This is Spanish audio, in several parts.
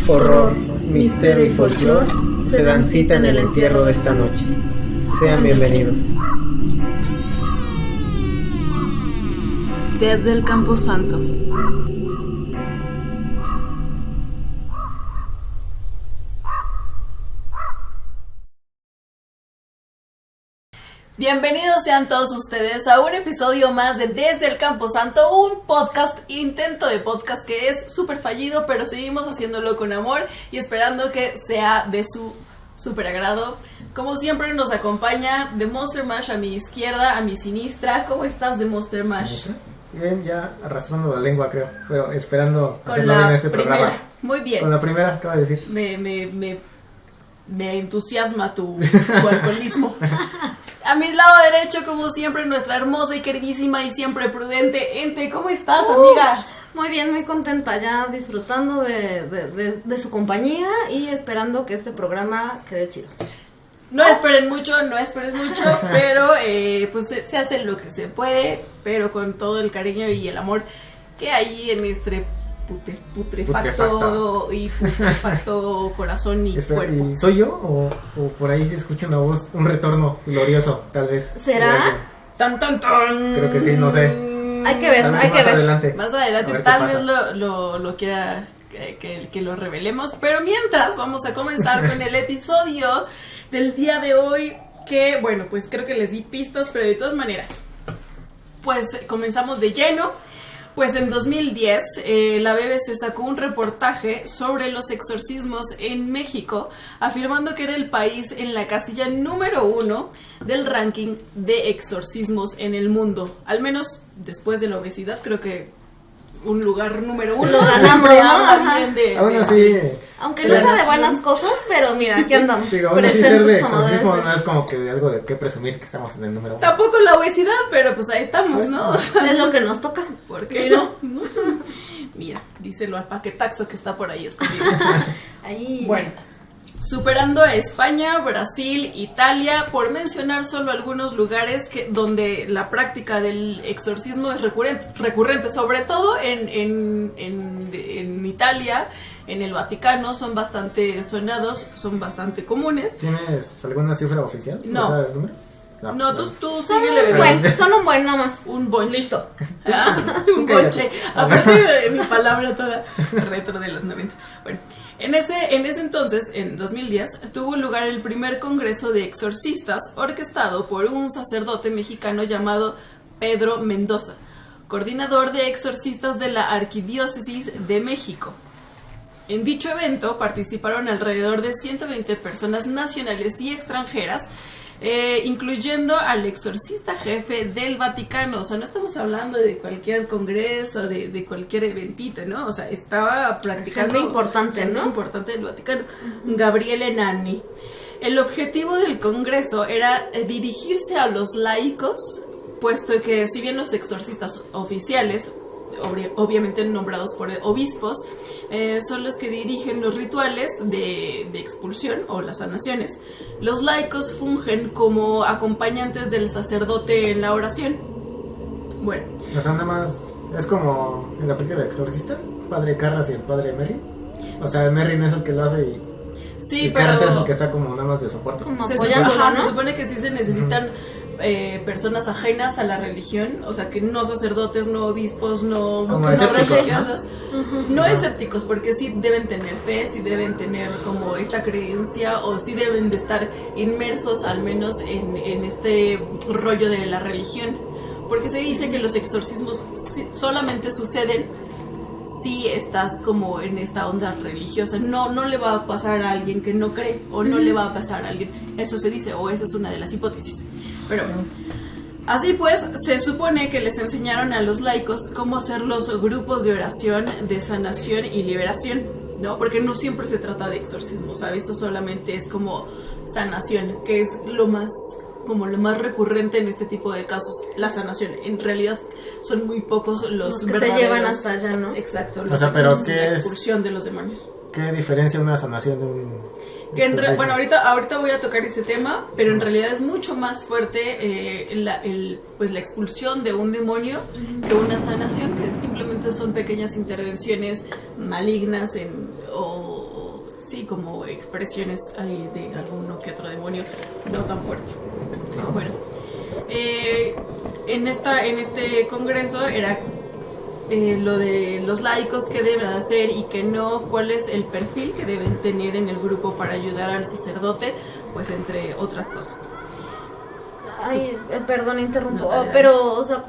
horror, misterio y folclore se dan cita en el entierro de esta noche. Sean bienvenidos. Desde el Camposanto. Bienvenidos sean todos ustedes a un episodio más de Desde el Camposanto, un podcast, intento de podcast que es súper fallido, pero seguimos haciéndolo con amor y esperando que sea de su súper agrado. Como siempre nos acompaña The Monster Mash a mi izquierda, a mi sinistra. ¿Cómo estás, The Monster Mash? Bien, ya arrastrando la lengua, creo, pero esperando con la bien este primera. programa. Muy bien. Con la primera, ¿qué va a decir? Me entusiasma tu alcoholismo. A mi lado derecho, como siempre, nuestra hermosa y queridísima y siempre prudente Ente. ¿Cómo estás, amiga? Muy bien, muy contenta, ya disfrutando de su compañía y esperando que este programa quede chido. No esperen mucho, pero pues se hace lo que se puede, pero con todo el cariño y el amor que hay en este putrefacto corazón y cuerpo. ¿Y soy yo o por ahí se escucha una voz, un retorno glorioso, tal vez? ¿Será? ¡Tan, tan, tan! Creo que sí, no sé. Hay que ver, hay que ver. Más adelante tal vez lo quiera que lo revelemos, pero mientras vamos a comenzar con el episodio del día de hoy, que bueno, pues creo que les di pistas, pero de todas maneras, pues comenzamos de lleno. Pues en 2010 la BBC sacó un reportaje sobre los exorcismos en México, afirmando que era el país en la casilla número 1 del ranking de exorcismos en el mundo. Al menos después de la obesidad, creo que un lugar número 1 siempre habla bien de... Aún así... Aunque no sea de buenas cosas, pero mira, aquí andamos. Digo, aún así ser de exorcismo no es como que algo de qué presumir que estamos en el número 1. Tampoco la obesidad, pero pues ahí estamos, ¿no? O sea, es lo que nos toca. ¿Por qué no? Mira, díselo al paquetaxo que está por ahí escondido. Ahí. Bueno, superando a España, Brasil, Italia, por mencionar solo algunos lugares donde la práctica del exorcismo es recurrente, sobre todo en Italia, en el Vaticano, son bastante sonados, son bastante comunes. ¿Tienes alguna cifra oficial? No. ¿Sabes el número? No, tú Son síguele. son un buen nada más. Un bonche. Listo. Un bonche. Aparte de mi palabra toda retro de los 90. Bueno, en ese entonces, en 2010, tuvo lugar el primer congreso de exorcistas orquestado por un sacerdote mexicano llamado Pedro Mendoza, coordinador de exorcistas de la Arquidiócesis de México. En dicho evento participaron alrededor de 120 personas nacionales y extranjeras, incluyendo al exorcista jefe del Vaticano. O sea, no estamos hablando de cualquier congreso, de cualquier eventito, ¿no? O sea, estaba practicando... Gente importante, ¿no? Importante del Vaticano. Gabriele Nanni. El objetivo del congreso era dirigirse a los laicos, puesto que si bien los exorcistas oficiales, obviamente nombrados por obispos, son los que dirigen los rituales de expulsión o las sanaciones, los laicos fungen como acompañantes del sacerdote en la oración. Bueno, o sea, nada más es como en la película de Exorcista, Padre Carras y el Padre Merrin. O sea, Merrin es el que lo hace y sí, pero Carras es el que está como nada más de soporte. Como apoyándolo, ¿no? Se supone que sí se necesitan personas ajenas a la religión, o sea, que no sacerdotes, no obispos, no religiosos, no escépticos, porque sí deben tener fe, sí deben tener como esta creencia, o sí deben de estar inmersos al menos en este rollo de la religión, porque se dice que los exorcismos solamente suceden si estás como en esta onda religiosa. No le va a pasar a alguien que no cree, o no le va a pasar a alguien, eso se dice, o esa es una de las hipótesis. Pero bueno, así pues, se supone que les enseñaron a los laicos cómo hacer los grupos de oración, de sanación y liberación, ¿no? Porque no siempre se trata de exorcismo, ¿sabes? Eso solamente es como sanación, que es lo más recurrente en este tipo de casos, la sanación. En realidad son muy pocos los que verdaderos, se llevan hasta allá, ¿no? Exacto, o sea, pero la expulsión de los demonios. ¿Qué diferencia una sanación de un... Bueno, ahorita voy a tocar ese tema, pero en realidad es mucho más fuerte la expulsión de un demonio que una sanación, que simplemente son pequeñas intervenciones malignas o sí, como expresiones de alguno que otro demonio, no tan fuerte. Bueno, en este congreso era lo de los laicos, qué deben hacer y qué no, cuál es el perfil que deben tener en el grupo para ayudar al sacerdote, pues entre otras cosas. Ay, perdón, interrumpo, No, pero, o sea,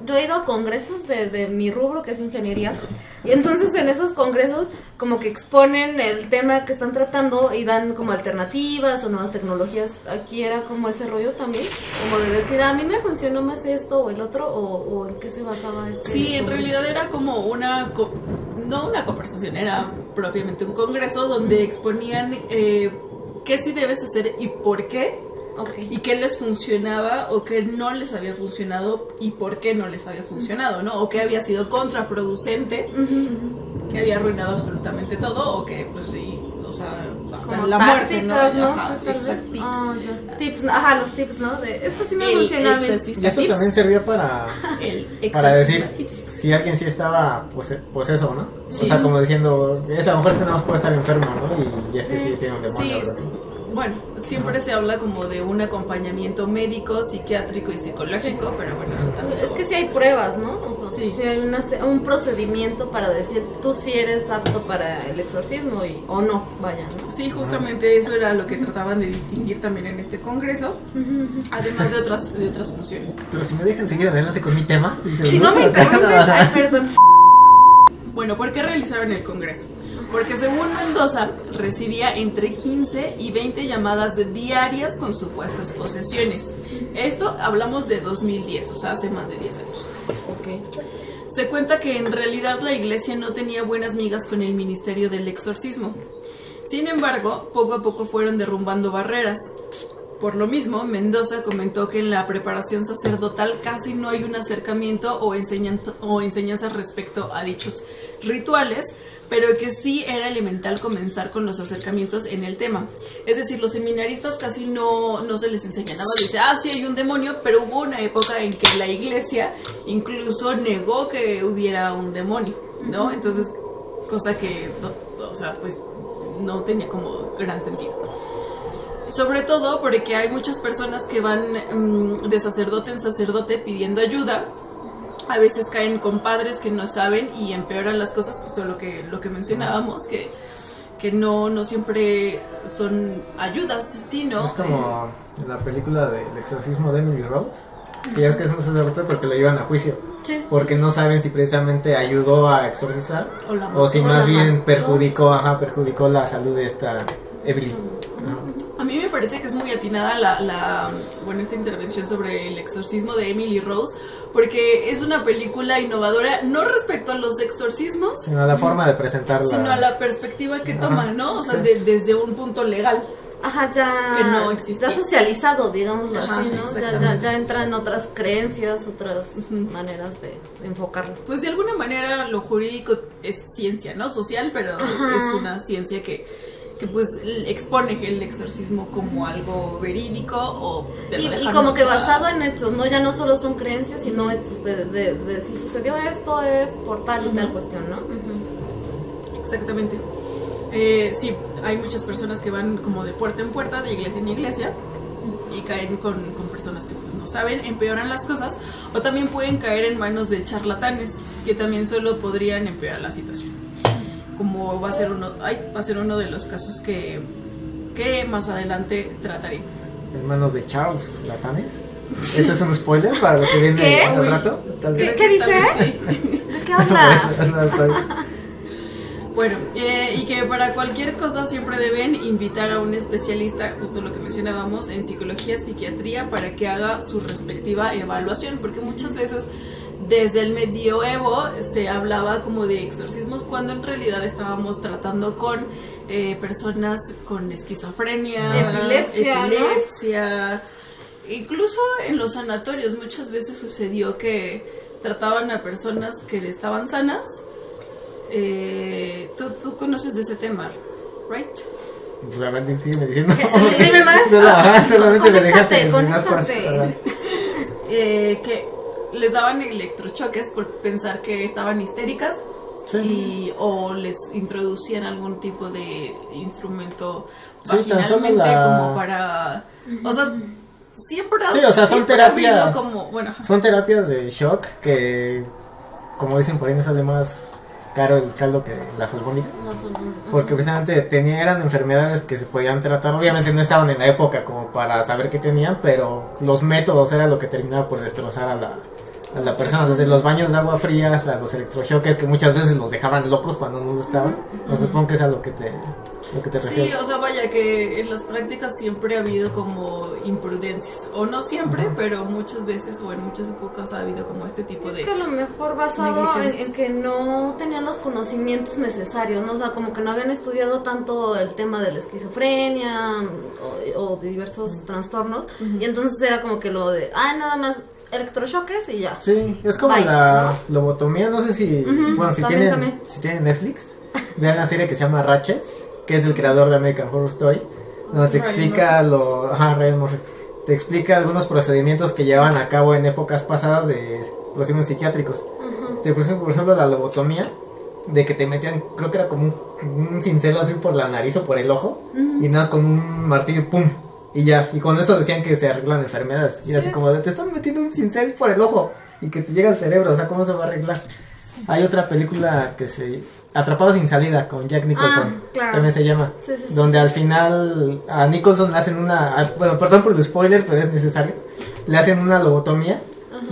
yo he ido a congresos de mi rubro, que es ingeniería, y entonces en esos congresos como que exponen el tema que están tratando y dan como alternativas o nuevas tecnologías. Aquí era como ese rollo también, como de decir, a mí me funcionó más esto o el otro, o en qué se basaba este Sí, en congreso. realidad era como no una conversación, era propiamente un congreso donde exponían qué sí debes hacer y por qué. Okay. Y qué les funcionaba o qué no les había funcionado y por qué no les había funcionado, ¿no? O qué había sido contraproducente, que había arruinado absolutamente todo, o que, pues sí, o sea, hasta Como la muerte, ¿no? tácticas, ¿no? Ajá, Sí, tal vez. exacto, tips. Ya. Tips, ajá, los tips, ¿no? De esto sí me funciona a mí. Y eso también servía para decir si alguien sí estaba poseso, ¿no? Sí. O sea, como diciendo, a lo mejor este nada más puede estar enfermo, ¿no? Y este sí tiene un demonio o algo así. Bueno, siempre se habla como de un acompañamiento médico, psiquiátrico y psicológico, pero bueno, eso también. Es que sí hay pruebas, ¿no? O sea, Sí. sí hay un procedimiento para decir tú sí eres apto para el exorcismo o no, vaya, ¿no? Sí, justamente eso era lo que trataban de distinguir también en este congreso, además de otras funciones. Pero si me dejan seguir adelante con mi tema, dices, Si no me interrumpes, ay, perdón. Bueno, ¿por qué realizaron el congreso? Porque según Mendoza, recibía entre 15 y 20 llamadas diarias con supuestas posesiones. Esto hablamos de 2010, o sea, hace más de 10 años. Okay. Se cuenta que en realidad la iglesia no tenía buenas migas con el ministerio del exorcismo. Sin embargo, poco a poco fueron derrumbando barreras. Por lo mismo, Mendoza comentó que en la preparación sacerdotal casi no hay un acercamiento o enseñanza respecto a dichos rituales, pero que sí era elemental comenzar con los acercamientos en el tema. Es decir, los seminaristas casi no se les enseña nada. Dice, sí hay un demonio, pero hubo una época en que la iglesia incluso negó que hubiera un demonio, ¿no? Entonces, cosa que, o sea, pues no tenía como gran sentido. Sobre todo porque hay muchas personas que van de sacerdote en sacerdote pidiendo ayuda. A veces caen con padres que no saben y empeoran las cosas, justo lo que mencionábamos, que no siempre son ayudas, sino... Es como en la película del exorcismo de Emily Rose, que ya es que es un sacerdote porque lo llevan a juicio. Sí. Porque no saben si precisamente ayudó a exorcizar o si más bien perjudicó la salud de esta Emily. A mí me parece que es muy atinada esta intervención sobre el exorcismo de Emily Rose, porque es una película innovadora, no respecto a los exorcismos, sino a la forma de presentarla, sino a la perspectiva que toma, ¿no? O sea, sí. desde un punto legal. Ajá, ya que no existe. Ya socializado, digámoslo Ajá, así, ¿no? Ya entran otras creencias, otras maneras de enfocarlo. Pues de alguna manera lo jurídico es ciencia, ¿no? Social, pero es una ciencia que pues expone el exorcismo como algo verídico o y como que basado en hechos, ¿no? Ya no solo son creencias, sino hechos de si sucedió esto es por tal y tal cuestión, ¿no? Exactamente. Sí, hay muchas personas que van como de puerta en puerta, de iglesia en iglesia, y caen con personas que pues no saben, empeoran las cosas, o también pueden caer en manos de charlatanes, que también solo podrían empeorar la situación. Como va a ser uno de los casos que más adelante trataré. En manos de Charles Latanes. ¿Eso es un spoiler para lo que viene al rato? ¿Qué dice? Sí. ¿De qué habla? Bueno, y que para cualquier cosa siempre deben invitar a un especialista, justo lo que mencionábamos, en psicología, psiquiatría, para que haga su respectiva evaluación, porque muchas veces desde el medioevo se hablaba como de exorcismos cuando en realidad estábamos tratando con personas con esquizofrenia, epilepsia, ¿no? Incluso en los sanatorios muchas veces sucedió que trataban a personas que estaban sanas. Tú conoces de ese tema, ¿right? Pues a ver, sígueme diciendo. Dime más. Solamente me dejas en unas cosas. Que les daban electrochoques por pensar que estaban histéricas Sí. o les introducían algún tipo de instrumento Sí, tan solo vaginalmente como para... O sea, siempre... Sí, o sea, son siempre ha terapias. habido como, bueno, Son terapias de shock que, como dicen por ahí, no sale más caro el caldo que las albóndigas. No son... Porque precisamente eran enfermedades que se podían tratar. Obviamente no estaban en la época como para saber qué tenían, pero los métodos era lo que terminaba por destrozar a la persona. Desde los baños de agua frías a los electrochoques, que muchas veces los dejaban locos cuando no lo estaban. No supongo que es a lo que te refieres. sí, o sea, vaya que en las prácticas siempre ha habido como imprudencias, o no siempre, pero muchas veces o en muchas épocas ha habido como este tipo de... Es que a lo mejor basado en que no tenían los conocimientos necesarios, ¿no? O sea, como que no habían estudiado tanto el tema de la esquizofrenia o de diversos trastornos, y entonces era como que lo de, nada más electrochoques y ya. Sí, es como Bye, la lobotomía, no sé si... bueno, si también. tienen Netflix, vean la serie que se llama Ratchet, que es del creador de American Horror Story, donde te explica Ryan Murphy, te explica algunos procedimientos que llevaban a cabo en épocas pasadas de procedimientos psiquiátricos. Por ejemplo, la lobotomía, de que te metían, creo que era como un cincel así por la nariz o por el ojo, y nada más con un martillo, ¡pum! Y ya, y con eso decían que se arreglan enfermedades. Y así como, te están metiendo un cincel por el ojo y que te llega al cerebro, o sea, ¿cómo se va a arreglar? Hay otra película que Atrapados sin salida, con Jack Nicholson, claro. También se llama, donde al final a Nicholson le hacen bueno, perdón por el spoiler, pero es necesario, le hacen una lobotomía,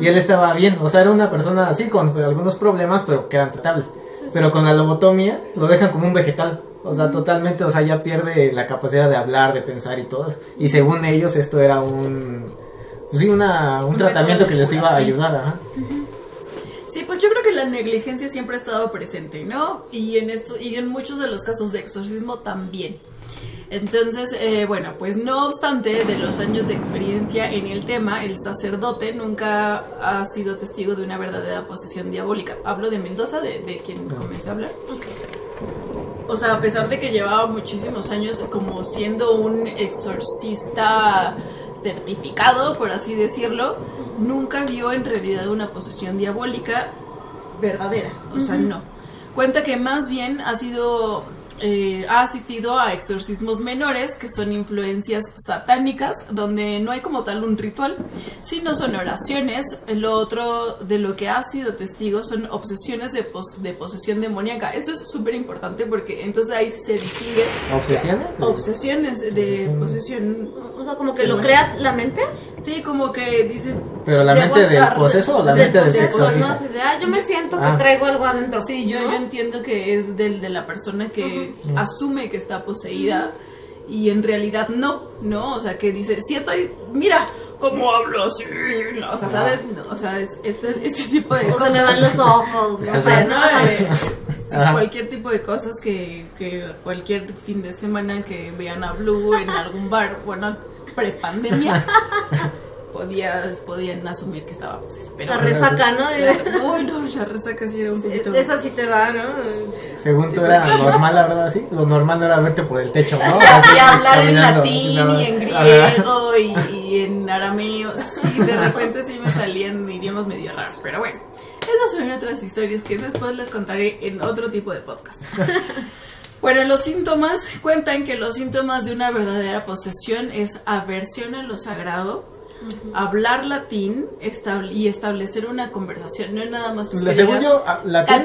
y él estaba bien, o sea, era una persona así, con algunos problemas, pero que eran tratables, pero con la lobotomía lo dejan como un vegetal, o sea, totalmente, o sea, ya pierde la capacidad de hablar, de pensar y todo, y según ellos esto era un tratamiento que les iba a ayudar, ajá. Sí, pues yo creo que la negligencia siempre ha estado presente, ¿no? Y en muchos de los casos de exorcismo también. Entonces, bueno, pues no obstante de los años de experiencia en el tema, el sacerdote nunca ha sido testigo de una verdadera posesión diabólica. Hablo de Mendoza, de quien comencé a hablar. O sea, a pesar de que llevaba muchísimos años como siendo un exorcista certificado, por así decirlo, nunca vio en realidad una posesión diabólica verdadera, o sea, no. Cuenta que más bien ha asistido a exorcismos menores, que son influencias satánicas, donde no hay como tal un ritual, sino son oraciones. Lo otro de lo que ha sido testigo son obsesiones de posesión demoníaca. Esto es súper importante porque entonces ahí se distingue. ¿Obsesiones? Obsesiones de posesión. O sea, como que lo crea la mente. Sí, como que dice... ¿Pero la mente del poseso o la mente del exorcista? Yo me siento que traigo algo adentro. Sí, yo entiendo que es de la persona que asume que está poseída y en realidad no, o sea, que dice, sí estoy, mira cómo hablo así, no, o sea, ¿sabes? No, o sea, es este tipo de cosas. O se me van los ojos, o sea, ¿no? Cualquier tipo de cosas que cualquier fin de semana que vean a Blue en algún bar, bueno, prepandemia, podían asumir que estaba posesa. Pero la resaca, ¿no? La resaca sí era un poquito... Esa sí te da, ¿no? Según tú era normal, la verdad, sí. Lo normal no era verte por el techo, ¿no? Y hablar en latín y en griego y en arameo. Sí, de repente sí me salían idiomas medio raros. Pero bueno, esas son otras historias que después les contaré en otro tipo de podcast. Bueno, los síntomas, cuentan que los síntomas de una verdadera posesión es aversión a lo sagrado, hablar latín y establecer una conversación, no nada más que según yo, latín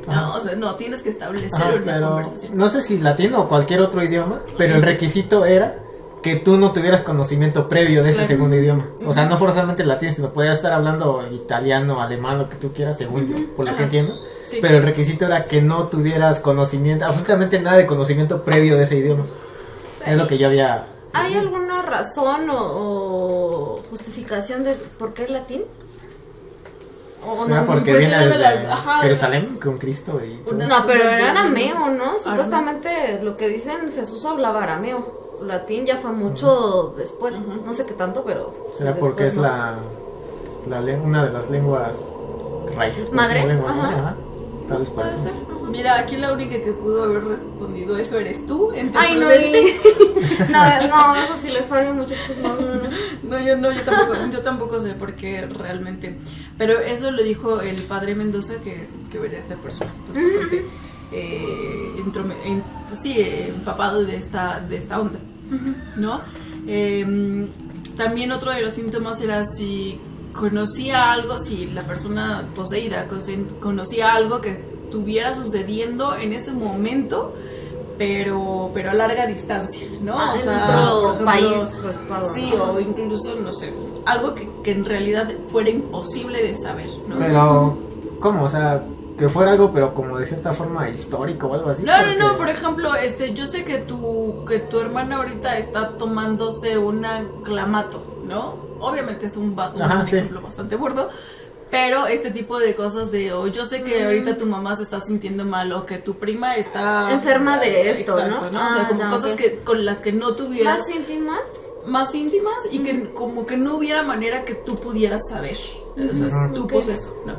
no, o sea, no, tienes que establecer una conversación. No sé si latín o cualquier otro idioma, pero el requisito era que tú no tuvieras conocimiento previo de ese segundo idioma. O sea, no forzosamente latín, sino podías estar hablando italiano, alemán, lo que tú quieras, según yo, por lo que entiendo. Sí. Pero el requisito era que no tuvieras conocimiento, absolutamente nada de conocimiento previo de ese idioma. Es lo que yo había... ¿Hay alguna razón o justificación de por qué el latín? ¿O no? Porque viene desde Jerusalén con Cristo y todo. No, pero era arameo, ¿no? Supuestamente lo que dicen, Jesús hablaba arameo. Latín ya fue mucho después, no sé qué tanto, pero... ¿Será porque es una de las lenguas raíces? ¿Madre? Tal vez por eso. Mira, aquí la única que pudo haber respondido eso eres tú. Ay, no, eso sí les fallo, muchachos. No. yo tampoco sé por qué realmente. Pero eso lo dijo el padre Mendoza, que verá este personaje pues, bastante empapado de esta onda, ¿no? También otro de los síntomas era si conocía algo, si la persona poseída conocía algo que estuviera sucediendo en ese momento, pero a larga distancia, ¿no? O sea, por ejemplo, país, estado, sí, ¿no? O incluso, no sé, algo que en realidad fuera imposible de saber, ¿no? Pero, ¿cómo? O sea, que fuera algo, pero como de cierta forma histórico o algo así. No, por ejemplo, yo sé que tu hermana ahorita está tomándose una clamato, ¿no? Obviamente es un ejemplo bastante burdo. Pero este tipo de cosas yo sé que ahorita tu mamá se está sintiendo mal o que tu prima está enferma de esto, exacto, ¿no? O sea, como cosas con las que no tuvieras más íntimas y que como que no hubiera manera que tú pudieras saber. O sea, tu poseso, ¿no?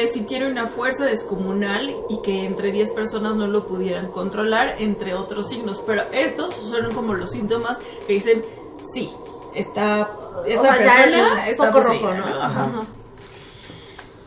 Si tiene una fuerza descomunal y que entre 10 personas no lo pudieran controlar, entre otros signos. Pero estos son como los síntomas que dicen, sí, esta persona está poseída, ¿no? Ajá.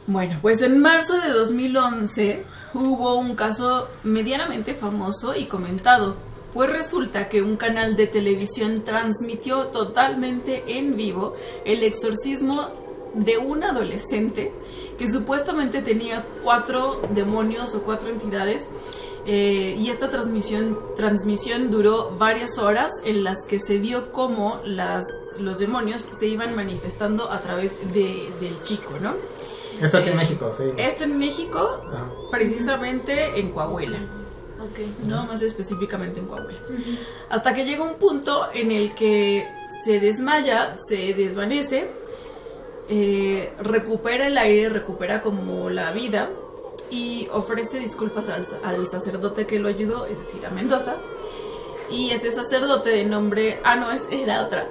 Bueno, pues en marzo de 2011 hubo un caso medianamente famoso y comentado, pues resulta que un canal de televisión transmitió totalmente en vivo el exorcismo de un adolescente que supuestamente tenía 4 demonios o 4 entidades. Y esta transmisión duró varias horas en las que se vio cómo los demonios se iban manifestando a través del chico, ¿no? Esto aquí en México, sí. Esto en México, precisamente en Coahuila. No, más específicamente en Coahuila. Hasta que llega un punto en el que se desmaya, se desvanece, recupera el aire, recupera como la vida y ofrece disculpas al sacerdote que lo ayudó, es decir, a Mendoza. Y este sacerdote de nombre... era otra.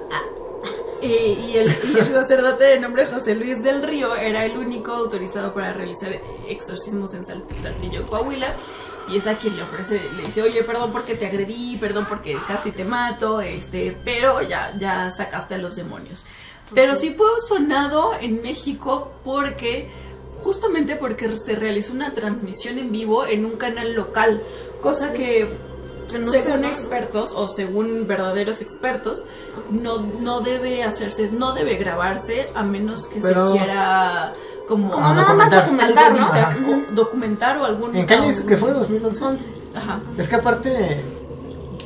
Y el sacerdote de nombre José Luis del Río era el único autorizado para realizar exorcismos en Saltillo, Coahuila. Y es a quien le dice, oye, perdón porque te agredí, perdón porque casi te mato, pero ya sacaste a los demonios. Pero sí fue sonado en México justamente porque se realizó una transmisión en vivo en un canal local, cosa que según expertos o según verdaderos expertos no debe hacerse, no debe grabarse a menos que se quiera como nada más documentar, ¿no? Documentar o algún... ¿En qué año que fue? 2011. Ajá. Es que aparte,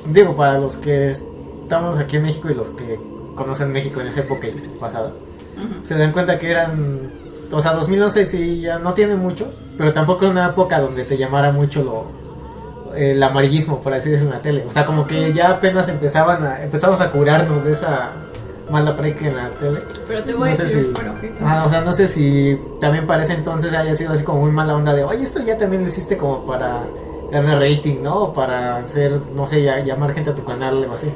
digo, para los que estamos aquí en México y los que conocen México en esa época pasada, se dan cuenta que eran... O sea, 2011 sí ya no tiene mucho, pero tampoco era una época donde te llamara mucho el amarillismo, por así decirlo, en la tele. O sea, como que ya apenas empezamos a curarnos de esa mala práctica en la tele. Pero te voy a decir, o sea, no sé si también para ese entonces haya sido así como muy mala onda de, oye, esto ya también lo hiciste como para ganar rating, ¿no? O para hacer, no sé, llamar gente a tu canal o algo así.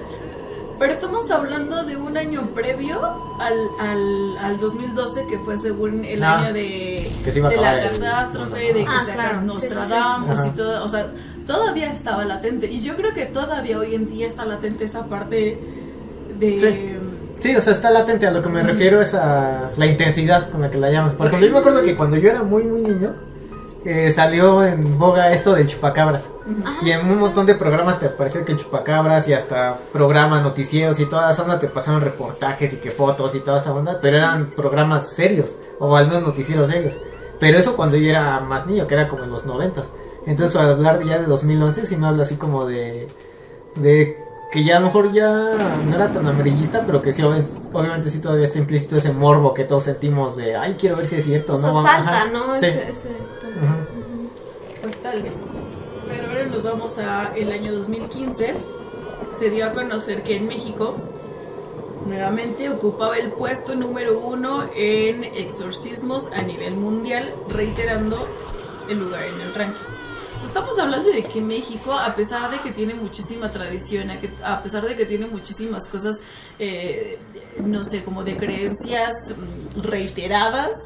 Pero estamos hablando de un año previo al 2012, que fue según el año de la catástrofe, de que sacaron Nostradamus y todo. O sea, todavía estaba latente. Y yo creo que todavía hoy en día está latente esa parte de... Sí, o sea, está latente. A lo que me refiero es a la intensidad con la que la llaman. Porque yo me acuerdo que cuando yo era muy, muy niño, salió en boga esto del chupacabras. Y en un montón de programas te aparecía que el chupacabras y hasta programas, noticieros y toda esa onda te pasaban reportajes y que fotos y toda esa onda, pero eran programas serios, o al menos noticieros serios. Pero eso cuando yo era más niño, que era como en los 90s. Entonces, al hablar ya de 2011, sí me habla así como de que ya a lo mejor ya no era tan amarillista, pero que sí, obviamente sí todavía está implícito ese morbo que todos sentimos de, ay, quiero ver si es cierto, ¿no? Salta, ¿no? Sí. Pues tal vez. Pero ahora nos vamos a el año 2015. Se dio a conocer que en México nuevamente ocupaba el puesto número 1 en exorcismos a nivel mundial, reiterando el lugar en el ranking. Estamos hablando de que México, a pesar de que tiene muchísima tradición, a pesar de que tiene muchísimas cosas, no sé, como de creencias reiteradas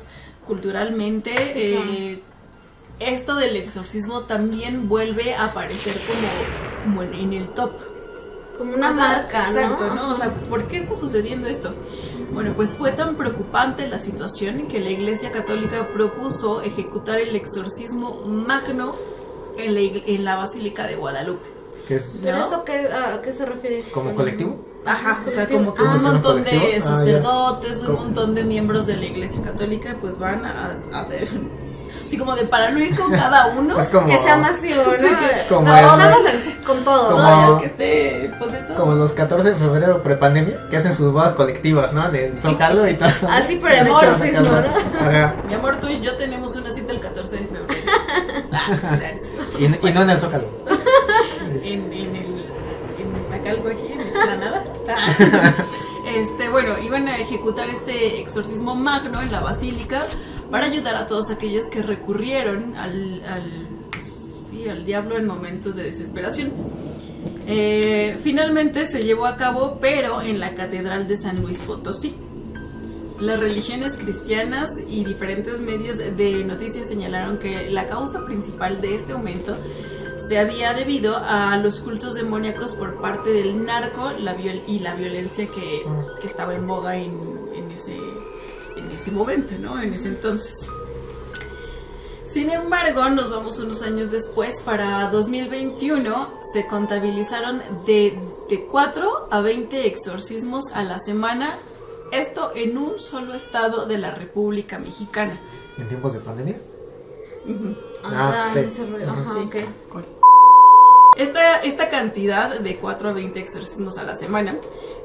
culturalmente, esto del exorcismo también vuelve a aparecer como en el top. como una marca, ¿no? Exacto, ¿no? O sea, ¿por qué está sucediendo esto? Bueno, pues fue tan preocupante la situación que la Iglesia Católica propuso ejecutar el exorcismo magno en la Basílica de Guadalupe. ¿Qué es? ¿Pero ¿No? esto a qué se refiere? ¿Como colectivo? Ajá, o sea, como que un ¿Funciona montón de colectivo? sacerdotes, un ¿Cómo? montón de miembros de la Iglesia Católica, pues van a hacer, así como de para no ir con cada uno, Es como, Que sea masivo, ¿no? Sí, como No, el- vamos con todo. como- todo el que esté, pues eso. como los 14 de febrero prepandemia, que hacen sus bodas colectivas, ¿no? Del Zócalo y todo. Así, pero el Amor, exorcismo, ¿no? Ajá. Mi amor, tú y yo tenemos una cita el 14 de febrero. Y no en el Zócalo. En Iztacalco aquí, en Explanada. Bueno, iban a ejecutar este exorcismo magno en la basílica para ayudar a todos aquellos que recurrieron al diablo en momentos de desesperación. Finalmente se llevó a cabo, pero en la Catedral de San Luis Potosí. Las religiones cristianas y diferentes medios de noticias señalaron que la causa principal de este aumento se había debido a los cultos demoníacos por parte del narco y la violencia que estaba en boga en ese momento, ¿no? En ese entonces. Sin embargo, nos vamos unos años después, para 2021 se contabilizaron de 4 a 20 exorcismos a la semana, esto en un solo estado de la República Mexicana. ¿En tiempos de pandemia? Ah, sí. ese rollo. Ajá, Sí. ok. Esta cantidad de 4 a 20 exorcismos a la semana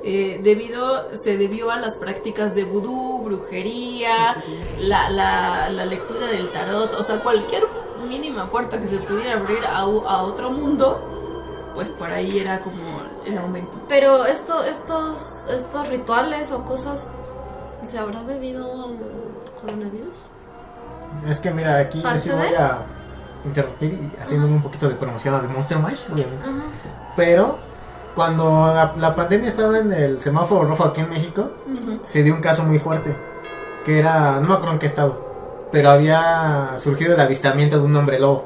se debió a las prácticas de vudú, brujería, la lectura del tarot, o sea, cualquier mínima puerta que se pudiera abrir a otro mundo, pues por ahí era como el aumento. Pero estos rituales o cosas, ¿se habrá debido al coronavirus? Es que mira, aquí yo sí voy a interrumpir y haciendo un poquito de promoción a The Monster Mash, obviamente. Ajá. Pero cuando la pandemia estaba en el semáforo rojo aquí en México, se dio un caso muy fuerte, que era, no me acuerdo en qué estado, pero había surgido el avistamiento de un hombre lobo.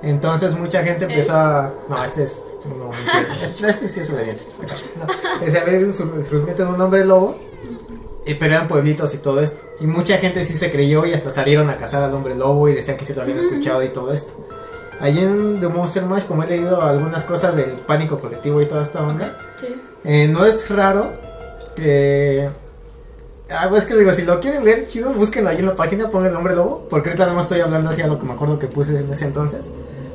Entonces mucha gente empezó a... No, este es... No, este sí es obediente. No, se había el surgimiento de un hombre lobo, pero eran pueblitos y todo esto. Y mucha gente sí se creyó y hasta salieron a cazar al hombre lobo y decían que se lo habían escuchado y todo esto. Allí en The Monster Mash, como he leído algunas cosas del pánico colectivo y toda esta onda, Sí. no es raro que... es que digo, si lo quieren leer, chido, búsquenlo ahí en la página, pongan el hombre lobo, porque ahorita nada más estoy hablando hacia lo que me acuerdo que puse en ese entonces.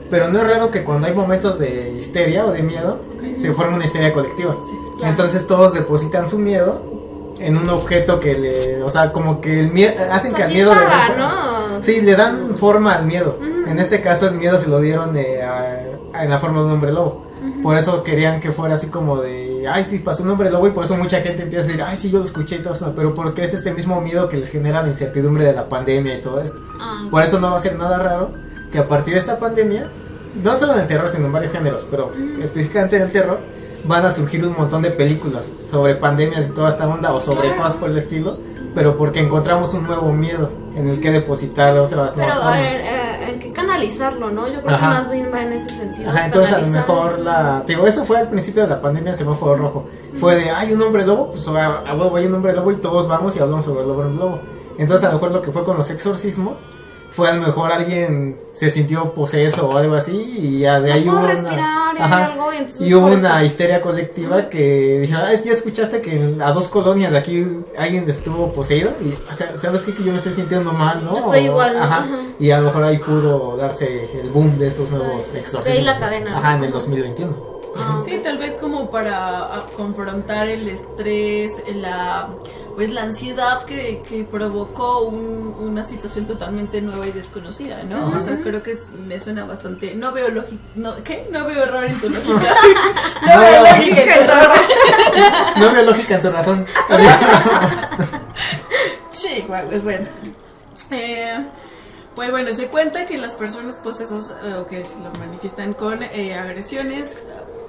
Pero no es raro que cuando hay momentos de histeria o de miedo, se forme una histeria colectiva. Sí, claro. Entonces todos depositan su miedo en un objeto que le... O sea, como que el miedo... Hacen que al miedo le... ¿no? Sí, le dan forma al miedo. Ujú. En este caso el miedo se lo dieron en la forma de un hombre lobo. Por eso querían que fuera así como de... Ay, sí, pasó un hombre lobo y por eso mucha gente empieza a decir... Ay, sí, yo lo escuché y todo eso. Pero porque es este mismo miedo que les genera la incertidumbre de la pandemia y todo esto. Ah, Por eso no va a ser nada raro que a partir de esta pandemia, no solo en el terror, sino en varios géneros, pero específicamente en el terror, van a surgir un montón de películas sobre pandemias y toda esta onda, o sobre cosas por el estilo, pero porque encontramos un nuevo miedo en el que depositar otras pero nuevas a formas. ver, hay que canalizarlo, ¿no? Yo creo Ajá. que más bien va en ese sentido. Ajá, entonces a lo canalizar mejor ese- te digo, eso fue al principio de la pandemia en semáforo rojo. Fue de, hay un hombre lobo, pues a huevo hay un hombre lobo y todos vamos y hablamos sobre el hombre lobo. Entonces a lo mejor lo que fue con los exorcismos fue a lo mejor alguien se sintió poseso o algo así y ya de No ahí puedo hubo respirar y ajá, algo, y entonces y hubo por una esto- histeria colectiva que dijeron, ya escuchaste que a 2 colonias de aquí alguien estuvo poseído y o sea, sabes qué? Que yo me estoy sintiendo mal, ¿no? Estoy igual, ¿no? ajá, Ajá. y a lo mejor ahí pudo darse el boom de estos nuevos De ahí exorcismos. la cadena, Ajá, ¿no? en el 2021. Ah, Sí, tal vez como para confrontar el estrés, la ansiedad que provocó una situación totalmente nueva y desconocida, ¿no? O sea, creo que me suena bastante... No veo lógica... ¿Qué? No veo error en tu lógica. No veo lógica en tu error. No veo lógica en tu razón. Sí, pues bueno. Pues bueno, se cuenta que las personas posesas que se lo manifiestan con agresiones,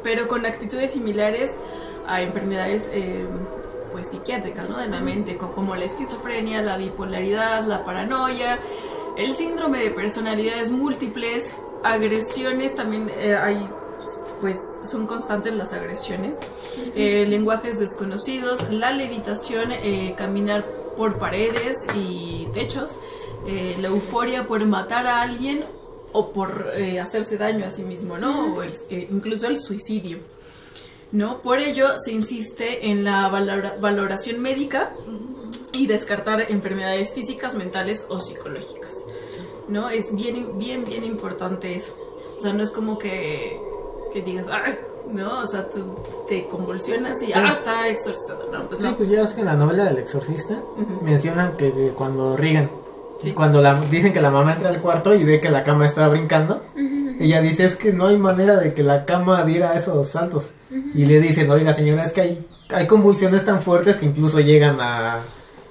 pero con actitudes similares a enfermedades pues psiquiátricas, ¿no? De la mente, como la esquizofrenia, la bipolaridad, la paranoia, el síndrome de personalidades múltiples, agresiones, también hay pues son constantes las agresiones, lenguajes desconocidos, la levitación, caminar por paredes y techos, la euforia por matar a alguien o por hacerse daño a sí mismo, ¿no? O incluso el suicidio, ¿no? Por ello se insiste en la valoración médica y descartar enfermedades físicas, mentales o psicológicas, ¿no? Es bien importante eso. O sea, no es como que digas, ¡ay! ¿No? O sea, tú te convulsionas y sí. está exorcizado, ¿no? Pues sí, no. pues ya ves que en la novela del exorcista mencionan que cuando Regan, sí. cuando dicen que la mamá entra al cuarto y ve que la cama está brincando, ella dice, es que no hay manera de que la cama diera esos saltos. Y le dicen, oiga señora, es que hay convulsiones tan fuertes que incluso llegan a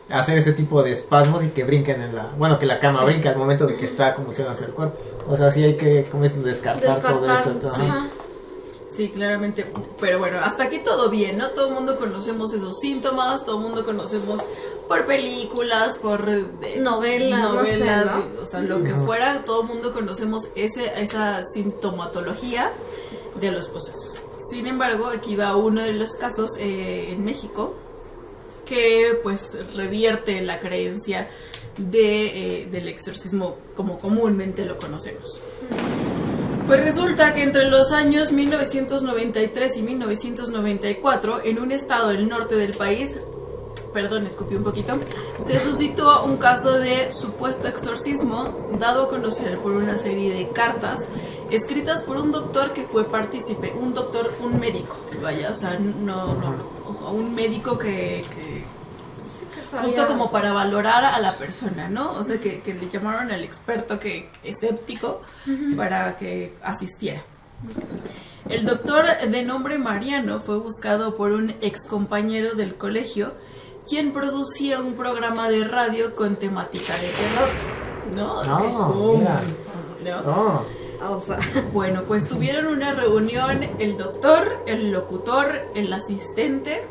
hacer ese tipo de espasmos y que brinquen que la cama brinca al momento de que está convulsionando el cuerpo. O sea, sí hay que, como es, descartar todo eso. Sí, claramente. Pero bueno, hasta aquí todo bien, ¿no? Todo el mundo conocemos esos síntomas, todo el mundo conocemos por películas, por novelas, no sé, ¿no? O sea, lo que fuera, todo el mundo conocemos esa sintomatología de los posesos. Sin embargo, aquí va uno de los casos en México que pues revierte la creencia del exorcismo como comúnmente lo conocemos. Pues resulta que entre los años 1993 y 1994, en un estado del norte del país, escupí un poquito, se suscitó un caso de supuesto exorcismo dado a conocer por una serie de cartas escritas por un doctor que fue partícipe, un médico, vaya, o sea, un médico que justo como para valorar a la persona, ¿no? O sea, que le llamaron al experto escéptico para que asistiera. El doctor de nombre Mariano fue buscado por un ex compañero del colegio, quien producía un programa de radio con temática de terror, ¿no? ¿No? O sea. Bueno, pues tuvieron una reunión el doctor, el locutor, el asistente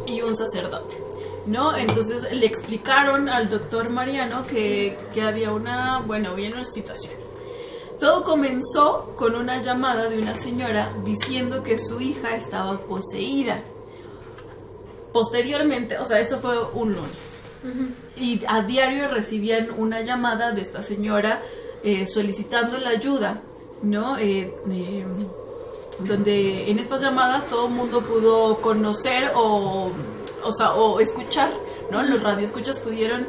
y un sacerdote, ¿no? Entonces le explicaron al doctor Mariano que había una situación. Todo comenzó con una llamada de una señora diciendo que su hija estaba poseída. Posteriormente, o sea, eso fue un lunes. Y a diario recibían una llamada de esta señora solicitando la ayuda, ¿no? Donde en estas llamadas todo el mundo pudo conocer o escuchar, ¿no? Los radioescuchas pudieron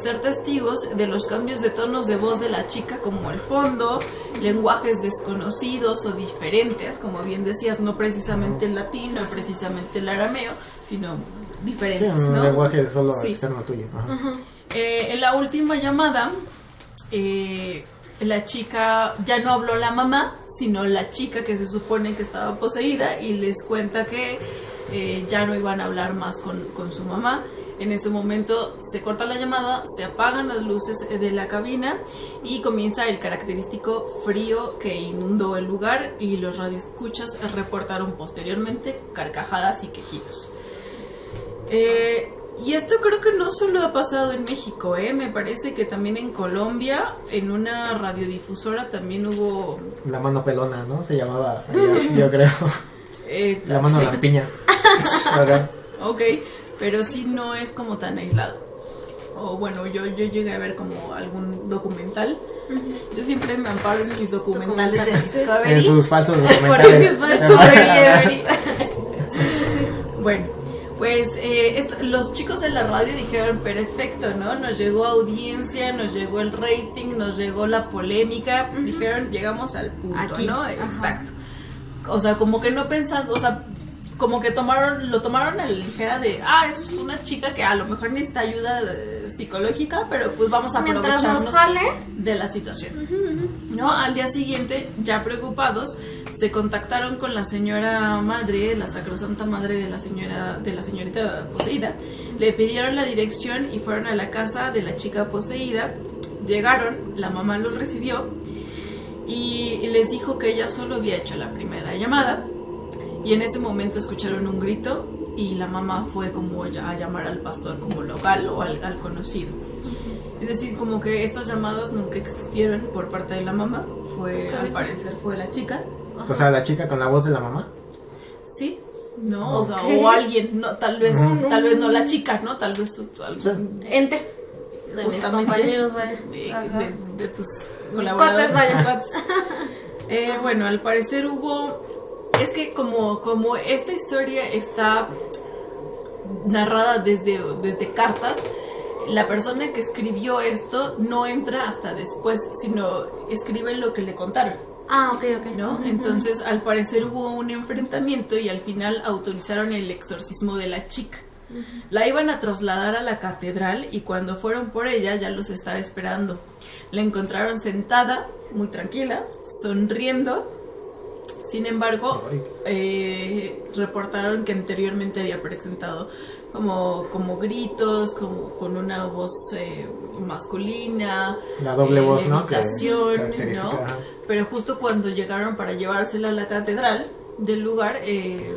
ser testigos de los cambios de tonos de voz de la chica, como el fondo, lenguajes desconocidos o diferentes, como bien decías, no precisamente el latín, no precisamente el arameo, sino diferentes, sí, un ¿no? lenguaje solo externo tuyo. En la última llamada, la chica ya no habló la mamá, sino la chica que se supone que estaba poseída, y les cuenta que ya no iban a hablar más con su mamá. En ese momento se corta la llamada, se apagan las luces de la cabina y comienza el característico frío que inundó el lugar, y los radioescuchas reportaron posteriormente carcajadas y quejidos. Y esto creo que no solo ha pasado en México, me parece que también en Colombia, en una radiodifusora también hubo... La mano pelona, ¿no? Se llamaba, yo creo. La mano lampiña. Ok, pero sí no es como tan aislado. O bueno, yo llegué a ver como algún documental. Yo siempre me amparo en mis documentales de Discovery. En sus falsos documentales. Bueno, pues los chicos de la radio dijeron, perfecto, ¿no? Nos llegó audiencia, nos llegó el rating, nos llegó la polémica. Dijeron, llegamos al punto, aquí, ¿no? Exacto. O sea, como que no pensando, o sea, como que lo tomaron a la ligera de, es una chica que a lo mejor necesita ayuda psicológica, pero pues vamos a aprovecharnos de la situación, ¿no? Al día siguiente, ya preocupados, se contactaron con la señora madre, la sacrosanta madre de la señorita poseída, le pidieron la dirección y fueron a la casa de la chica poseída. Llegaron, la mamá los recibió y les dijo que ella solo había hecho la primera llamada. Y en ese momento escucharon un grito y la mamá fue como a llamar al pastor como local o al conocido. Es decir, como que estas llamadas nunca existieron por parte de la mamá. Al parecer fue la chica O sea, la chica con la voz de la mamá. Sí, no, o sea, o alguien, no, tal vez no la chica, ¿no? Tal vez algún ente de mis compañeros, vaya. De tus colaboradores. Vaya. Bueno, al parecer es que como esta historia está narrada desde cartas, la persona que escribió esto no entra hasta después, sino escribe lo que le contaron. Ok. ¿No? Entonces, al parecer hubo un enfrentamiento y al final autorizaron el exorcismo de la chica. La iban a trasladar a la catedral y cuando fueron por ella ya los estaba esperando. La encontraron sentada, muy tranquila, sonriendo. Sin embargo, reportaron que anteriormente había presentado como gritos, como con una voz masculina, la doble voz, ¿no? ¿no? Pero justo cuando llegaron para llevársela a la catedral del lugar, ella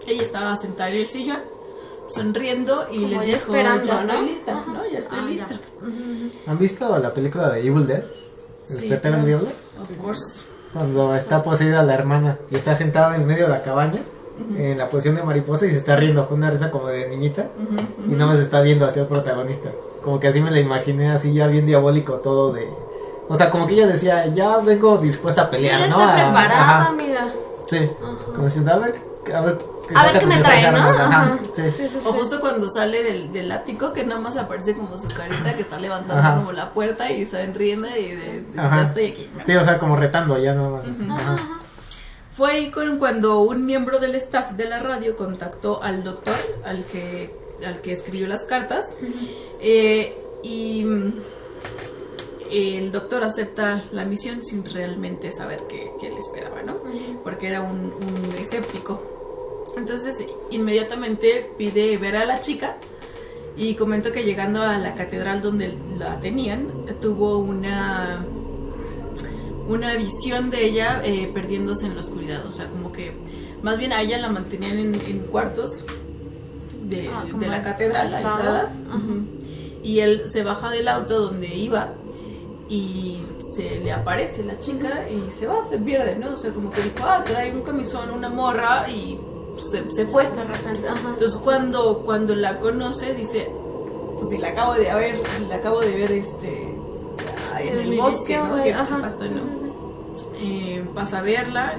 estaba sentada en el sillón, sonriendo y les dijo, ya estoy lista, ¿no? Ya estoy lista. ¿Han visto la película de Evil Dead? ¿Despertar al diablo? Of course. Cuando está poseída la hermana y está sentada en medio de la cabaña, en la posición de mariposa, y se está riendo con una risa como de niñita, y nada más está viendo hacia el protagonista. Como que así me la imaginé, así ya bien diabólico todo de... O sea, como que ella decía, ya vengo dispuesta a pelear, ya ¿no? Está preparada, amiga. Sí, como diciendo, a ver qué me trae, ¿no? Sí. O justo cuando sale del ático, que nada más aparece como su carita que está levantando como la puerta y se riendo y ya estoy aquí, ¿no? Sí, o sea, como retando ya nada más. Fue ahí cuando un miembro del staff de la radio contactó al doctor, al que escribió las cartas, y el doctor acepta la misión sin realmente saber qué le esperaba, ¿no? Porque era un escéptico. Entonces inmediatamente pide ver a la chica y comentó que llegando a la catedral donde la tenían, tuvo una visión de ella perdiéndose en la oscuridad. O sea, como que más bien a ella la mantenían en cuartos de la catedral, aislada. Y él se baja del auto donde iba y se le aparece la chica y se pierde, ¿no? O sea, como que dijo, trae un camisón, una morra, y se fue. De repente, Entonces cuando la conoce dice, pues si la acabo de ver en el bosque, ¿no? ¿Qué pasa, no? Pasa a verla,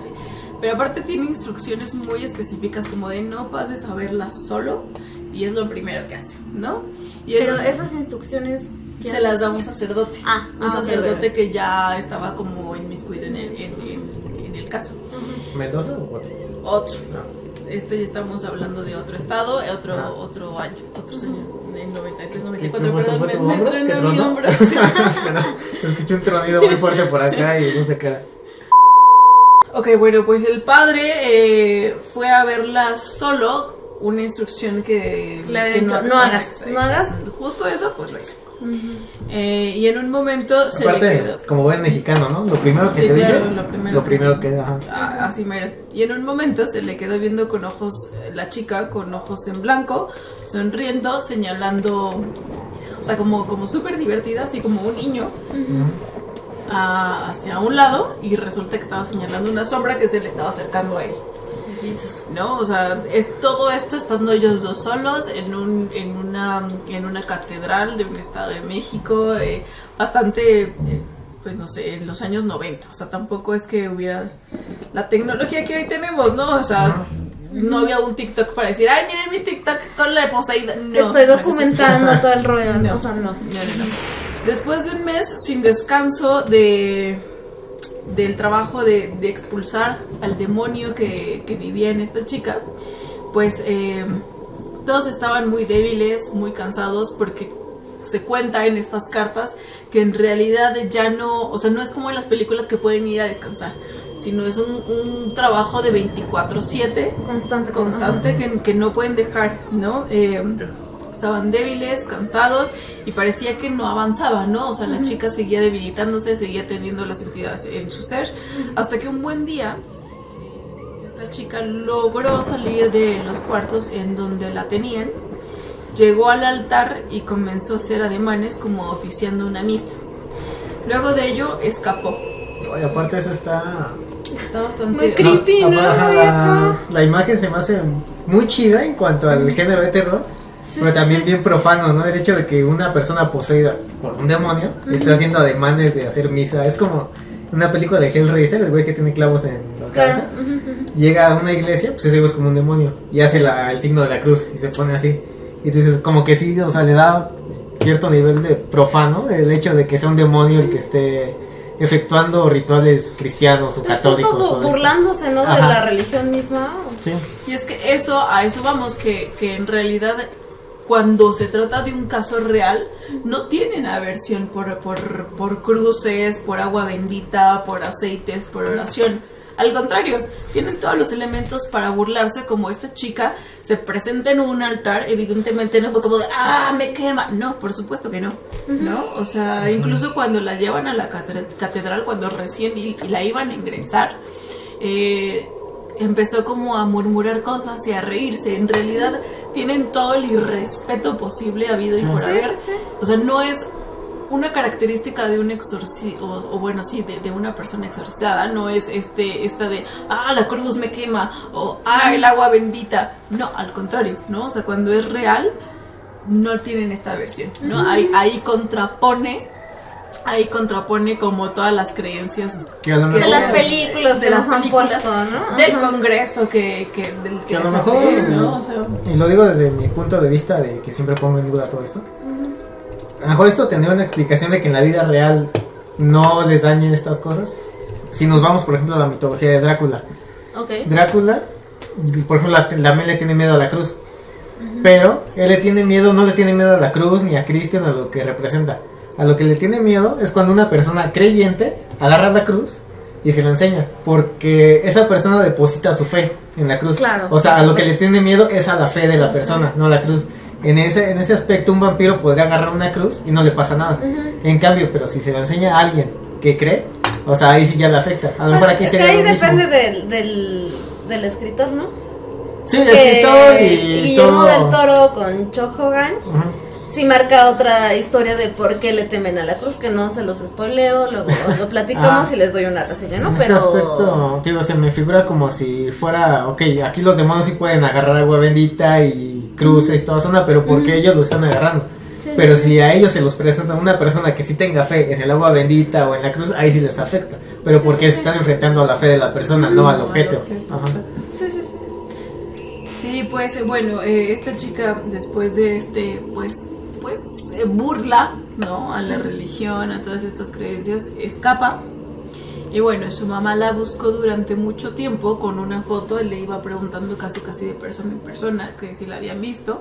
pero aparte tiene instrucciones muy específicas como de no pases a verla solo, y es lo primero que hace, ¿no? Pero esas instrucciones se las da un sacerdote, un sacerdote que ya estaba como inmiscuido en el caso. ¿Mendoza o otro? Otro. Esto ya estamos hablando de otro estado, otro año, otros años, en 93, 94, perdón, me tronó mi hombro. Escuché un tronido muy fuerte por acá y no sé qué era. Ok, bueno, pues el padre fue a verla solo, una instrucción que no hagas. Justo eso, pues lo hizo. Y en un momento se le quedó, como buen mexicano, ¿no? Lo primero que te dice, lo primero que así mero. Y en un momento se le quedó viendo con ojos, la chica con ojos en blanco, sonriendo, señalando, o sea, como súper divertida, así como un niño, hacia un lado, y resulta que estaba señalando una sombra que se le estaba acercando a él. Jesus. ¿No? O sea, es todo esto estando ellos dos solos en una catedral de un estado de México, bastante, pues no sé, en los años 90. O sea, tampoco es que hubiera la tecnología que hoy tenemos, ¿no? O sea, no había un TikTok para decir, ay, miren mi TikTok con la poseída. No, estoy documentando todo el rollo. No. O sea, no. Después de un mes sin descanso del trabajo de expulsar al demonio que vivía en esta chica, pues todos estaban muy débiles, muy cansados, porque se cuenta en estas cartas que en realidad ya no, o sea, no es como en las películas que pueden ir a descansar, sino es un trabajo de 24/7 constante que no pueden dejar, ¿no? Estaban débiles, cansados, y parecía que no avanzaba, ¿no? O sea, la chica seguía debilitándose, seguía teniendo las entidades en su ser, hasta que un buen día esta chica logró salir de los cuartos en donde la tenían, llegó al altar y comenzó a hacer ademanes como oficiando una misa. Luego de ello escapó. Oye, aparte eso está Está bastante... Muy creepy, ¿no? La imagen se me hace muy chida en cuanto al género de terror, pero también bien profano, ¿no? El hecho de que una persona poseída por un demonio esté haciendo ademanes de hacer misa. Es como una película de Hellraiser, el güey que tiene clavos en las cabezas. Llega a una iglesia, pues ese güey es como un demonio y hace el signo de la cruz y se pone así. Y entonces como que sí, o sea, le da cierto nivel de profano el hecho de que sea un demonio el que esté efectuando rituales cristianos o católicos. Justo burlándose, ¿no? De la religión misma. Sí. Y es que a eso vamos, que en realidad cuando se trata de un caso real, no tienen aversión por cruces, por agua bendita, por aceites, por oración. Al contrario, tienen todos los elementos para burlarse, como esta chica se presenta en un altar, evidentemente no fue como de, me quema. No, por supuesto que no, ¿no? O sea, incluso cuando la llevan a la catedral, cuando recién y la iban a ingresar, empezó como a murmurar cosas y a reírse. En realidad tienen todo el irrespeto posible habido y por haber. Sí. O sea, no es una característica de un exorcismo, o bueno, sí, de una persona exorcizada, no es esta de, la cruz me quema, o el agua bendita. No, al contrario, ¿no? O sea, cuando es real, no tienen esta versión, ¿no? Ahí contrapone como todas las creencias de las películas de las han puesto, ¿no? Del Congreso que a lo mejor, ¿no? O sea, y lo digo desde mi punto de vista de que siempre pongo en duda todo esto. A lo mejor esto tendría una explicación de que en la vida real no les dañen estas cosas. Si nos vamos, por ejemplo, a la mitología de Drácula. Drácula, por ejemplo, la le tiene miedo a la cruz. Pero él no le tiene miedo a la cruz ni a Cristo, ni a lo que representa. A lo que le tiene miedo es cuando una persona creyente agarra la cruz y se la enseña, porque esa persona deposita su fe en la cruz. Claro. O sea, a lo que le tiene miedo es a la fe de la persona, no a la cruz. En ese aspecto un vampiro podría agarrar una cruz y no le pasa nada. En cambio, pero si se la enseña a alguien que cree, o sea, ahí sí ya le afecta. A lo mejor aquí sería ahí lo mismo. Depende del escritor, ¿no? Sí, del escritor y Guillermo del Toro con Chuck Hogan. Sí marca otra historia de por qué le temen a la cruz, que no se los spoileo, luego lo platicamos y les doy una reseña, ¿no? En este aspecto, digo, se me figura como si fuera, aquí los demonios sí pueden agarrar agua bendita y cruces y toda zona, pero porque ellos lo están agarrando. Pero si a ellos se los presenta una persona que sí tenga fe en el agua bendita o en la cruz, ahí sí les afecta, pero porque se están enfrentando a la fe de la persona, no al objeto. Sí, pues bueno, esta chica después de pues burla, ¿no? A la religión, a todas estas creencias, escapa. Y bueno, su mamá la buscó durante mucho tiempo con una foto, le iba preguntando casi de persona en persona que si la habían visto.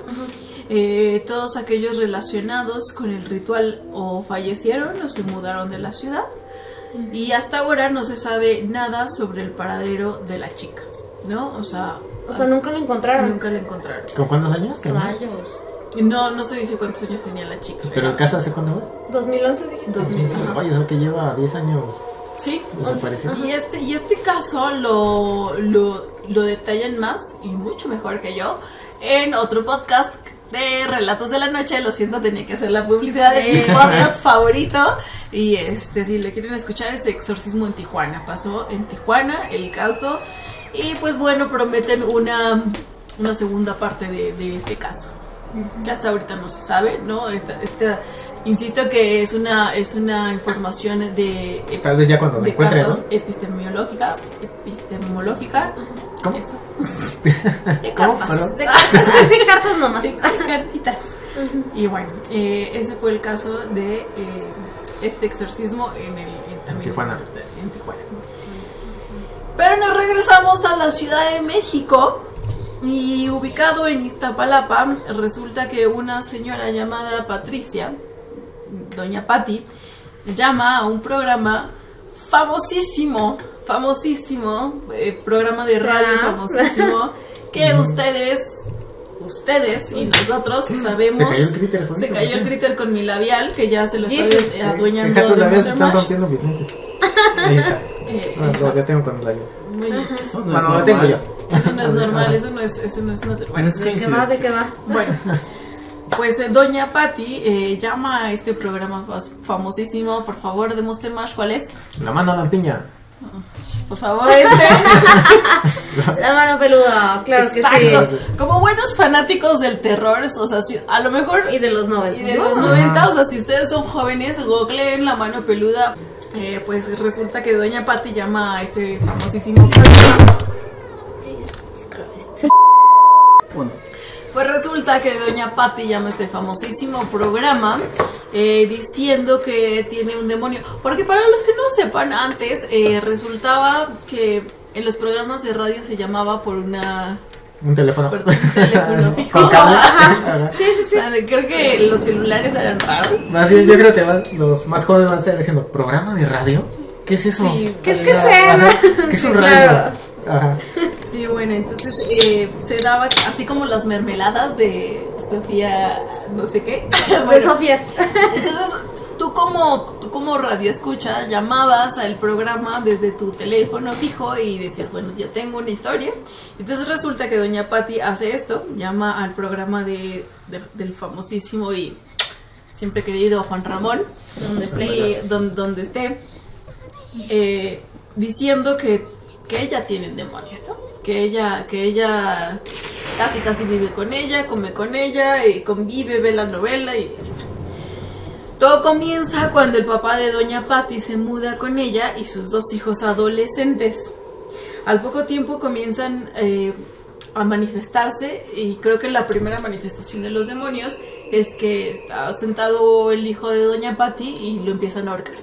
Todos aquellos relacionados con el ritual o fallecieron o se mudaron de la ciudad. Y hasta ahora no se sabe nada sobre el paradero de la chica, ¿no? O sea, nunca la encontraron. Nunca la encontraron. ¿Con cuántos años? Rayos. No se dice cuántos años tenía la chica. ¿Pero el caso hace cuánto fue? 2011 dijiste. 2011. Oye, eso que lleva 10 años. Sí. Desapareció. Y este caso lo detallan más y mucho mejor que yo en otro podcast de Relatos de la Noche. Lo siento, tenía que hacer la publicidad de mi podcast favorito. Y si le quieren escuchar, es Exorcismo en Tijuana. Pasó en Tijuana el caso. Y pues bueno, prometen una segunda parte de este caso. Que hasta ahorita no se sabe, ¿no? Insisto que es una información de tal vez ya cuando lo encuentre, ¿no? epistemológica. ¿Cómo? Eso. De cartas. De cartas nomás. De cartitas. Y bueno, ese fue el caso de este exorcismo en Tijuana. Pero nos regresamos a la Ciudad de México. Y ubicado en Iztapalapa, resulta que una señora llamada Patricia, doña Patti, llama a un programa famosísimo, programa de radio famosísimo, que ustedes y nosotros sabemos. Se cayó el críter con mi labial, que ya se lo está adueñando. Fíjate, la vez están rompiendo mis lentes. Ahí está. Ya tengo con el labial. Bueno, lo tengo yo. Eso no es normal, eso no es natural. Bueno, ¿De qué va? Bueno, pues doña Patti llama a este programa famosísimo. Por favor, demuestren más cuál es. La mano a la piña. por favor. La mano peluda, claro. Exacto. Que sí. Como buenos fanáticos del terror, o sea, si, a lo mejor... Y de los 90. Y de los 90, o sea, si ustedes son jóvenes, googleen La Mano Peluda. Pues resulta que Doña Patti llama a este famosísimo programa. Bueno. Pues resulta que Doña Patti llama a este famosísimo programa diciendo que tiene un demonio. Porque para los que no sepan, antes resultaba que en los programas de radio se llamaba por un teléfono fijo. Sí. O sea, creo que los celulares eran raros. Más bien, yo creo que los más jóvenes van a estar diciendo, ¿programa de radio? ¿Qué es eso? Sí, ¿Qué es que sea? ¿Qué es un radio? Claro. Ajá. Sí, bueno, entonces se daba así como las mermeladas de Sofía, no sé qué. De Sofía. Entonces, tú como radio escucha, llamabas al programa desde tu teléfono fijo y decías, bueno, yo tengo una historia. Entonces resulta que Doña Patti hace esto, llama al programa del famosísimo y siempre querido Juan Ramón, donde esté, diciendo que ella tiene un demonio, ¿no? Que ella casi vive con ella, come con ella, y convive, ve la novela y ya está. Todo comienza cuando el papá de Doña Patti se muda con ella y sus 2 hijos adolescentes. Al poco tiempo comienzan a manifestarse, y creo que la primera manifestación de los demonios es que está sentado el hijo de Doña Patti y lo empiezan a ahorcar.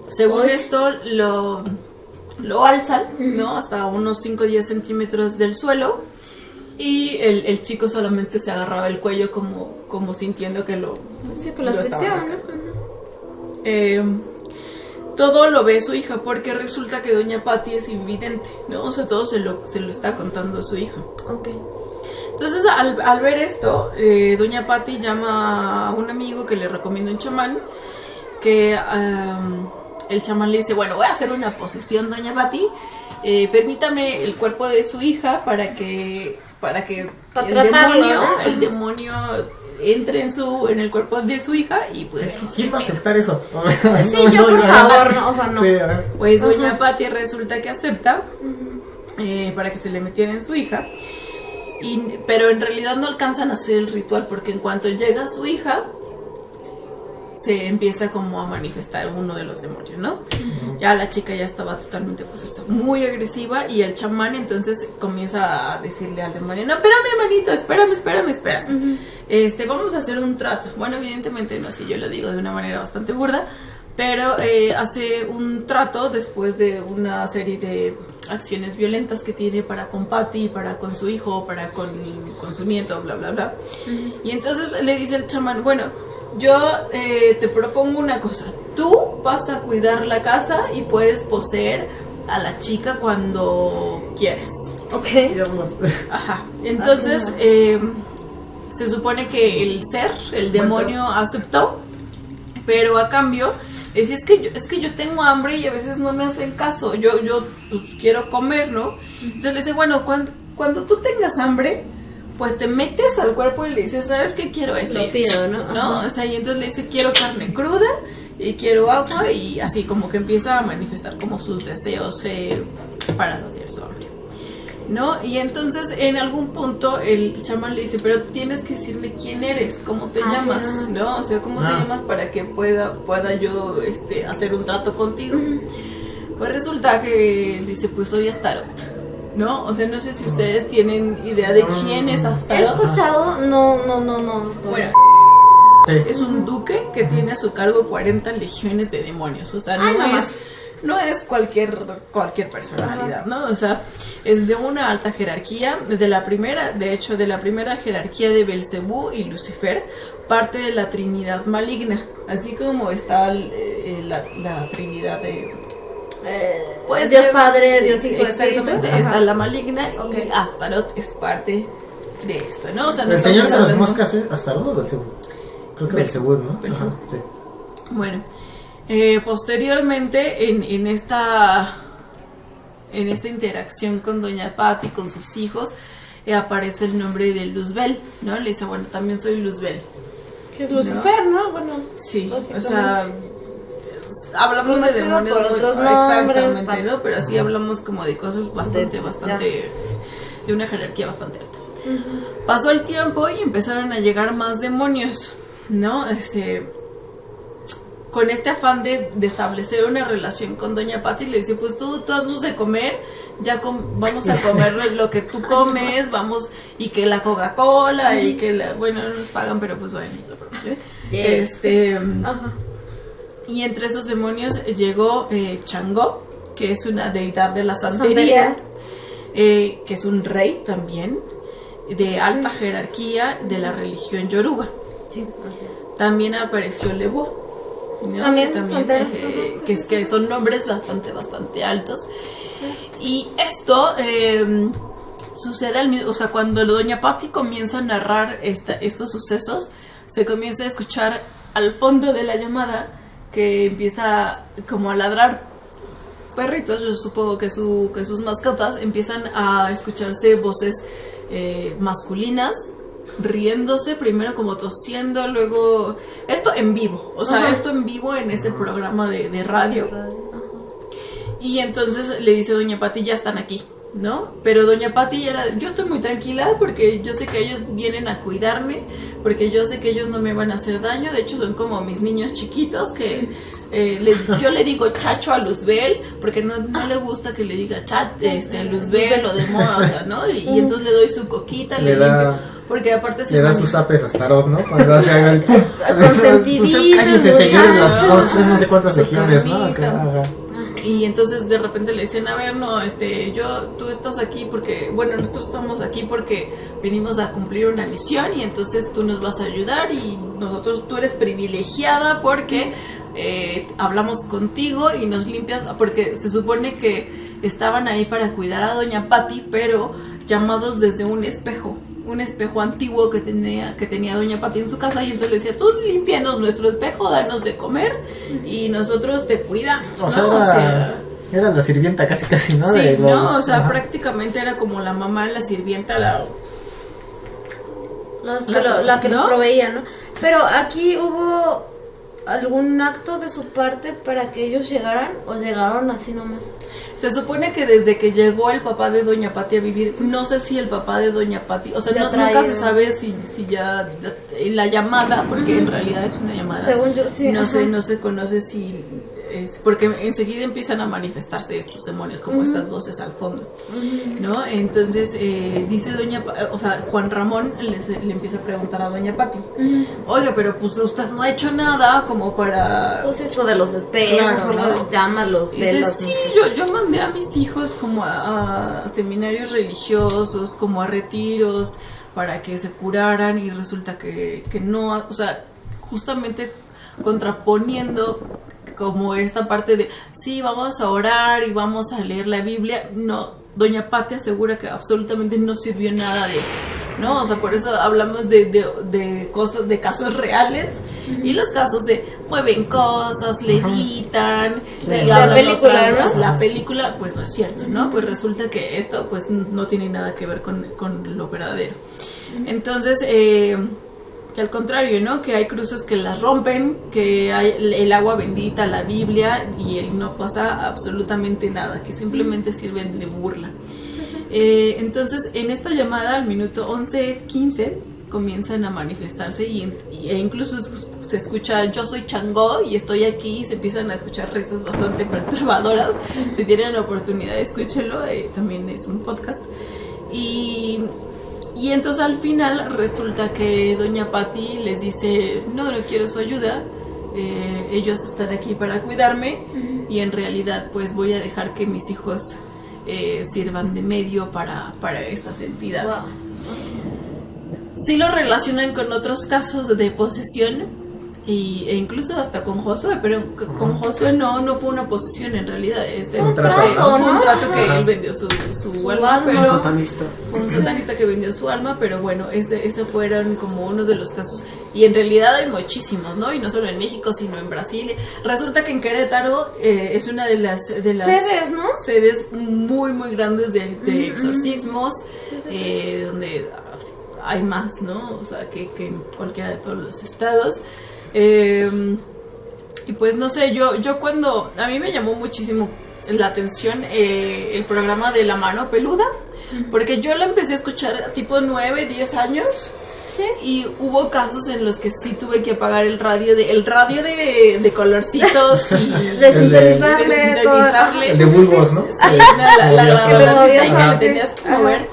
Según esto, lo alzan, ¿no? Hasta unos 5 o 10 centímetros del suelo, y el chico solamente se agarraba el cuello como sintiendo que lo... Sí, con la asfixiaban, ¿no? Todo lo ve su hija, porque resulta que Doña Patti es invidente, ¿no? O sea, todo se lo está contando a su hija. Ok. Entonces, al ver esto, Doña Patti llama a un amigo que le recomienda un chamán, que el chamán le dice, bueno, voy a hacer una posesión, Doña Patti, permítame el cuerpo de su hija para que el demonio entre en el cuerpo de su hija y pues... ¿Quién va a aceptar eso? Sí, yo por favor, no, o sea, no. Sí, pues Doña Patti resulta que acepta para que se le metiera en su hija, pero en realidad no alcanzan a hacer el ritual, porque en cuanto llega su hija se empieza como a manifestar uno de los demonios, ¿no? Ya la chica ya estaba totalmente posesa, muy agresiva, y el chamán entonces comienza a decirle al demonio, no, espérame, manito, espérame. Vamos a hacer un trato. Bueno, evidentemente no así, yo lo digo de una manera bastante burda, pero hace un trato después de una serie de acciones violentas que tiene para con Patti, para con su hijo, para con su nieto, bla, bla, bla. Y entonces le dice el chamán, bueno, yo te propongo una cosa. Tú vas a cuidar la casa y puedes poseer a la chica cuando quieres. Ok. Ajá. Entonces, se supone que el demonio aceptó, pero a cambio, es que yo tengo hambre y a veces no me hacen caso. Yo pues quiero comer, ¿no? Entonces le dice, bueno, cuando tú tengas hambre, pues te metes al cuerpo y le dices, ¿sabes qué? Quiero esto. Lo pido, ¿no? ¿No? O sea, y entonces le dice, quiero carne cruda y quiero agua, y así como que empieza a manifestar como sus deseos para saciar su hambre, ¿no? Y entonces en algún punto el chamán le dice, pero tienes que decirme quién eres, cómo te llamas, sí. ¿no? O sea, cómo te llamas para que pueda yo hacer un trato contigo. Pues resulta que dice, pues soy Astaroth, ¿no? O sea, no sé si ustedes tienen idea de quién es ¿He Astaroth. escuchado? No. Bueno, Sí. es un duque que tiene a su cargo 40 legiones de demonios. O sea, no es cualquier personalidad, ¿no? O sea, es de una alta jerarquía, de la primera jerarquía de Belcebú y Lucifer, parte de la Trinidad maligna, así como está la Trinidad de... Pues Dios Padre, Dios Hijo, exactamente, Espíritu. está la maligna, Okay. y Astaroth es parte de esto, ¿no? O sea, no ¿El estamos señor de las hablando- moscas es Astaroth o Belcebú? Creo que Belcebú, ¿no? Belcebú. Ajá, sí. Bueno, posteriormente en esta interacción con Doña Patti, con sus hijos, aparece el nombre de Luzbel, ¿no? Le dice, bueno, también soy Luzbel. Que es Lucifer, ¿no? Bueno, Sí, o básicamente. sea, hablamos de demonios por otros exactamente, nombres, ¿no? Pero sí hablamos como de cosas bastante de una jerarquía bastante alta. Pasó el tiempo y empezaron a llegar más demonios, ¿no? Con este afán de establecer una relación con Doña Pati, le dice, pues tú haznos de comer, vamos a comer lo que tú comes, vamos, y que la Coca-Cola, y que bueno, no nos pagan, pero pues bueno, ¿sí? Y entre esos demonios llegó Changó, que es una deidad de la santería, que es un rey también, de alta jerarquía de la religión yoruba. Sí. También apareció Lebu, ¿no? También que son nombres bastante altos. Y esto sucede o sea, cuando Doña Pati comienza a narrar estos sucesos, se comienza a escuchar al fondo de la llamada que empieza como a ladrar perritos. Yo supongo que sus mascotas empiezan a escucharse voces masculinas, riéndose, primero como tosiendo, luego esto en vivo, o sea, esto en vivo en este programa de radio. Y entonces le dice Doña Pati, ya están aquí, ¿no? Pero Doña Pati yo estoy muy tranquila porque yo sé que ellos vienen a cuidarme, porque yo sé que ellos no me van a hacer daño. De hecho son como mis niños chiquitos que yo le digo Chacho a Luzbel porque no le gusta que le diga Luzbel o Demora, o sea, ¿no? Y entonces le doy su coquita, le limpio, porque aparte le da sus apes a Starot, ¿no? Cuando hace el consentidito, cállese, señores, no sé cuántas legiones, ¿no? Y entonces de repente le dicen, a ver, no, tú estás aquí porque, bueno, nosotros estamos aquí porque venimos a cumplir una misión y entonces tú nos vas a ayudar y tú eres privilegiada porque hablamos contigo y nos limpias, porque se supone que estaban ahí para cuidar a Doña Pati, pero llamados desde un espejo antiguo que tenía Doña Pati en su casa, y entonces le decía, tú limpianos nuestro espejo, danos de comer y nosotros te cuidamos, ¿no? O sea, era la sirvienta casi, ¿no? Sí, prácticamente era como la mamá, la sirvienta, la que nos proveía, ¿no? Pero aquí hubo algún acto de su parte para que ellos llegaran, o llegaron así nomás. Se supone que desde que llegó el papá de Doña Pati a vivir, no sé si el papá de Doña Pati, o sea, nunca se sabe si ya en la llamada, porque en realidad es una llamada. Según yo, sí. No se conoce si porque enseguida empiezan a manifestarse estos demonios, como estas voces al fondo, ¿no? Entonces dice Juan Ramón le empieza a preguntar a Doña Pati, oiga, pero pues usted no ha hecho nada como para... Pues esto de los espejos, claro, llámalos, velas. Sí, yo mandé a mis hijos como a seminarios religiosos, como a retiros, para que se curaran, y resulta que no, o sea, justamente contraponiendo como esta parte de sí, vamos a orar y vamos a leer la Biblia. No, Doña Pati asegura que absolutamente no sirvió nada de eso, ¿no? O sea, por eso hablamos de cosas, de casos reales, y los casos de mueven cosas, levitan, y hablan la película, pues no es cierto, ¿no? Pues resulta que esto pues no tiene nada que ver con lo verdadero. Entonces, que al contrario, ¿no? Que hay cruces que las rompen, que hay el agua bendita, la Biblia, y no pasa absolutamente nada, que simplemente sirven de burla. Entonces, en esta llamada, al minuto 11:15, comienzan a manifestarse e incluso se escucha, yo soy Changó y estoy aquí, y se empiezan a escuchar risas bastante perturbadoras. Si tienen la oportunidad, escúchenlo, también es un podcast. Y entonces al final resulta que Doña Pati les dice, no quiero su ayuda, ellos están aquí para cuidarme, y en realidad pues voy a dejar que mis hijos sirvan de medio para estas entidades. Wow. Sí lo relacionan con otros casos de posesión, e incluso hasta con Josué, pero con Josué no fue una posesión en realidad, fue un trato que él vendió su alma, pero fue un satanista que vendió su alma, pero bueno, ese fueron como uno de los casos, y en realidad hay muchísimos, ¿no? Y no solo en México, sino en Brasil. Resulta que en Querétaro es una de las sedes, ¿no? Sedes muy muy grandes de exorcismos, donde hay más, ¿no? O sea, que en cualquiera de todos los estados. Y pues no sé, yo cuando, a mí me llamó muchísimo la atención el programa de La Mano Peluda, porque yo lo empecé a escuchar tipo 9, 10 años. Sí. Y hubo casos en los que sí tuve que apagar el radio de colorcitos y desintonizarle, el de bulbos, ¿no? Sí, la grabadorcita y que le tenías que mover. Sí,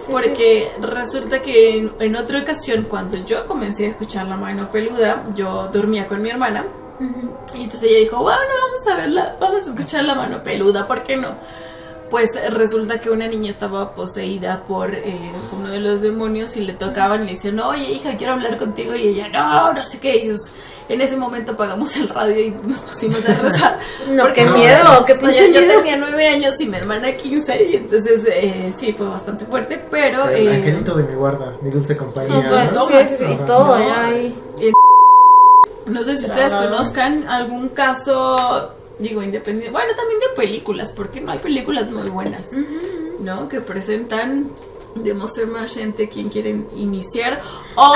Porque resulta que en otra ocasión, cuando yo comencé a escuchar La Mano Peluda, yo dormía con mi hermana. Y entonces ella dijo, bueno, vamos a escuchar La Mano Peluda, ¿por qué no? Pues resulta que una niña estaba poseída por uno de los demonios y le tocaban y le decían, oye hija, quiero hablar contigo, y ella, no sé qué. Y en ese momento apagamos el radio y nos pusimos a rezar. No, qué miedo, qué pinche yo miedo. tenía 9 años y mi hermana 15, y entonces sí, fue bastante fuerte, pero... Angelito de mi guarda, mi dulce compañía. No, pues, ¿no? sí, y todo, ya ahí. No sé si ustedes conozcan algún caso, digo, independiente, bueno, también de películas, porque no hay películas muy buenas, ¿no? Que presentan de Monster Mash, gente quien quieren iniciar, o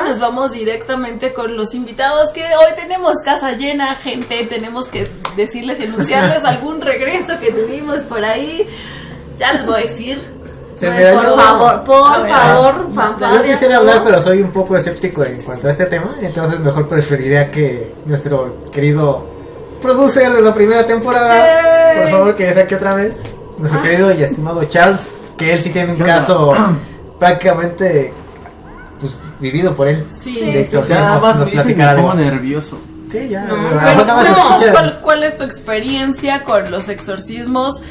nos vamos directamente con los invitados, que hoy tenemos casa llena, gente, tenemos que decirles y anunciarles algún regreso que tuvimos por ahí, ya les voy a decir. Por favor, yo quisiera hablar, pero soy un poco escéptico en cuanto a este tema, entonces mejor preferiría que nuestro querido producer de la primera temporada, por favor, que saque otra vez, nuestro querido y estimado Charles, que él sí tiene un caso prácticamente pues vivido por él, de exorcismo. Nada más nos me dicen que platicará me pongo algo. nervioso. Sí, ya. ¿Cuál es tu experiencia con los exorcismos?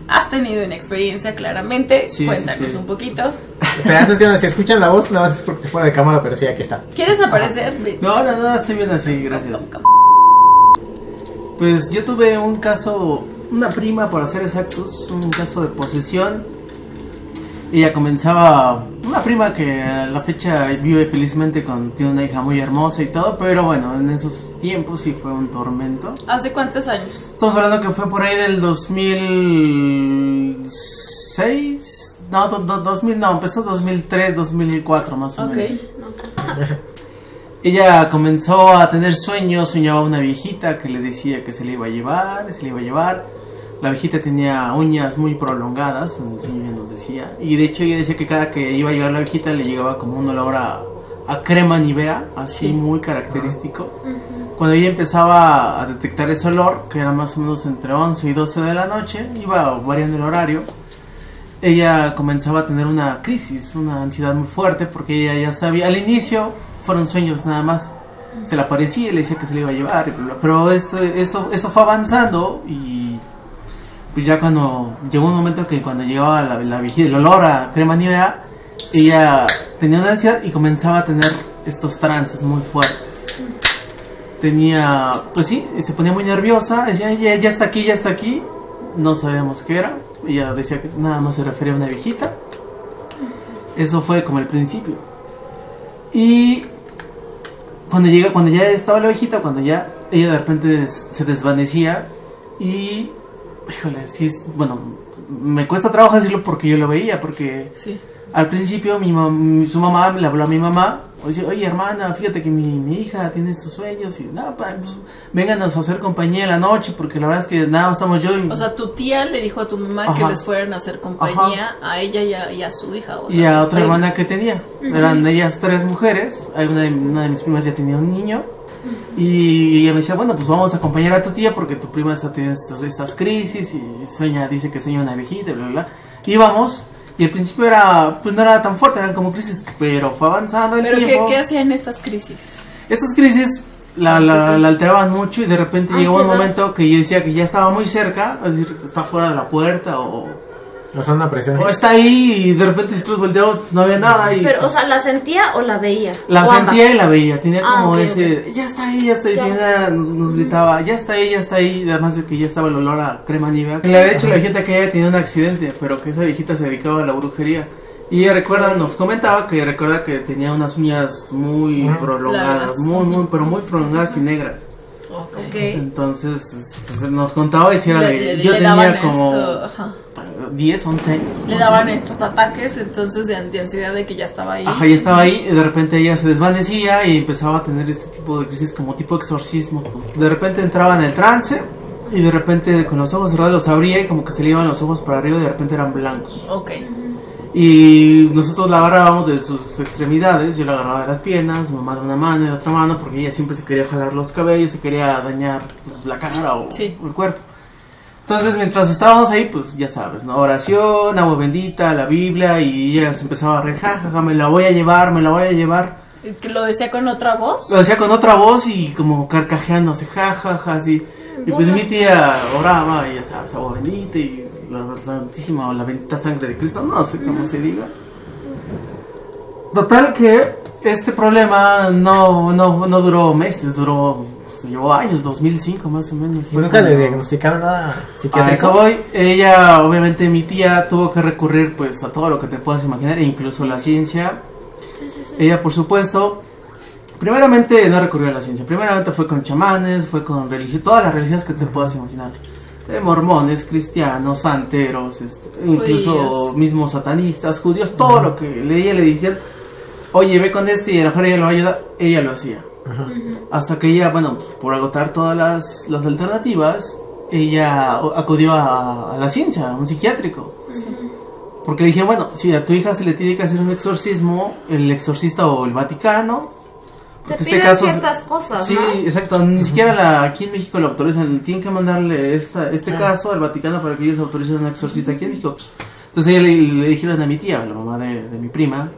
Has tenido una experiencia, claramente. Sí, Cuéntanos sí. un poquito. Pero antes que si escuchan la voz, nada más es porque fuera de cámara, pero sí, aquí está. ¿Quieres aparecer? No, estoy bien así, gracias. Pues yo tuve un caso, una prima, para ser exactos, un caso de posesión. Ella comenzaba, una prima que a la fecha vive felizmente tiene una hija muy hermosa y todo, pero bueno, en esos tiempos sí fue un tormento. ¿Hace cuántos años? Estamos hablando que fue por ahí del 2006, empezó 2003, 2004 más o menos. Ella comenzó a tener sueños, soñaba una viejita que le decía que se le iba a llevar. La viejita tenía uñas muy prolongadas, así nos decía. Y de hecho ella decía que cada que iba a llegar la viejita le llegaba como un olor a crema Nivea, así muy característico. Cuando ella empezaba a detectar ese olor, que era más o menos entre 11 y 12 de la noche, iba variando el horario, ella comenzaba a tener una crisis, una ansiedad muy fuerte, porque ella ya sabía, al inicio fueron sueños nada más. Se le aparecía y le decía que se le iba a llevar, pero esto fue avanzando y pues ya cuando llegó un momento que cuando llegaba la viejita, el olor a crema Nivea, ella tenía una ansiedad y comenzaba a tener estos trances muy fuertes. Pues sí, se ponía muy nerviosa, decía, ya está aquí, no sabíamos qué era. Ella decía que nada más se refería a una viejita. Eso fue como el principio. Y cuando ya estaba la viejita, cuando ya ella de repente se desvanecía y... Híjole, sí, bueno, me cuesta trabajo decirlo porque yo lo veía, porque al principio su mamá le habló a mi mamá, oye hermana, fíjate que mi hija tiene estos sueños y no, pues vénganos a hacer compañía en la noche, porque la verdad es que nada, estamos yo y... O sea, tu tía le dijo a tu mamá que les fueran a hacer compañía a ella y a su hija. Y a otra hermana que tenía, eran ellas 3 mujeres, una de mis primas ya tenía un niño. Y ella me decía, bueno, pues vamos a acompañar a tu tía porque tu prima está teniendo estas crisis y dice que sueña una viejita, bla, bla, bla. Íbamos y al principio no era tan fuerte, eran como crisis, pero fue avanzando el tiempo. ¿Pero qué hacían estas crisis? Estas crisis la alteraban mucho y de repente llegó un momento que ella decía que ya estaba muy cerca, es decir, está fuera de la puerta o sea, una presencia. O está ahí y de repente nosotros volteamos, no había nada. Y, pero, pues, o sea, ¿la sentía o la veía? La sentía y la veía. Tenía como ese, okay. Ya está ahí. Nos gritaba, ya está ahí. Además de que ya estaba el olor a crema Nivea. De hecho, la viejita que ella tenía un accidente, pero que esa viejita se dedicaba a la brujería. Y ella nos comentaba que recuerda que tenía unas uñas muy prolongadas, muy prolongadas y negras. Okay. Entonces, pues nos contaba y yo tenía como 10, 11 años. Le daban estos ataques entonces de ansiedad de que ya estaba ahí. Ajá, ya estaba ahí y de repente ella se desvanecía y empezaba a tener este tipo tipo de crisis como tipo exorcismo. Pues, de repente entraba en el trance y de repente con los ojos cerrados los abría y como que se le iban los ojos para arriba y de repente eran blancos. Ok. Y nosotros la agarrábamos de sus extremidades, yo la agarraba de las piernas, mi mamá de una mano y de otra mano, porque ella siempre se quería jalar los cabellos, se quería dañar pues, la cara o el cuerpo. Entonces mientras estábamos ahí, pues ya sabes, ¿no? Oración, agua bendita, la Biblia, y ella se empezaba a reír, jajaja, me la voy a llevar. ¿Que lo decía con otra voz? Lo decía con otra voz y como carcajeándose, jajaja, así. Y pues mi tía oraba, y ya sabes, agua bendita y la santísima o la bendita sangre de Cristo, no sé cómo se diga. Total que este problema no duró meses, se llevó años, 2005 más o menos. ¿Nunca le diagnosticaron nada psiquiátrico? A eso voy. Ella, obviamente mi tía tuvo que recurrir pues a todo lo que te puedas imaginar, incluso la ciencia. Ella, por supuesto, primeramente no recurrió a la ciencia, primeramente fue con chamanes, fue con religión, todas las religiones que te puedas imaginar. Mormones, cristianos, santeros, incluso mismos satanistas, judíos, todo lo que ella le dijeron, oye, ve con y a lo mejor ella lo va a ayudar, ella lo hacía. Hasta que ella, bueno, pues, por agotar todas las alternativas, ella acudió a la ciencia, a un psiquiátrico. Porque le dije, bueno, si a tu hija se le tiene que hacer un exorcismo, el exorcista o el Vaticano... Te piden ciertas cosas, sí, ¿no? Sí, exacto, ni siquiera aquí en México lo autorizan, tienen que mandarle este caso al Vaticano para que ellos autoricen un exorcista aquí en México. Entonces ella le dijeron a mi tía, la mamá de mi prima,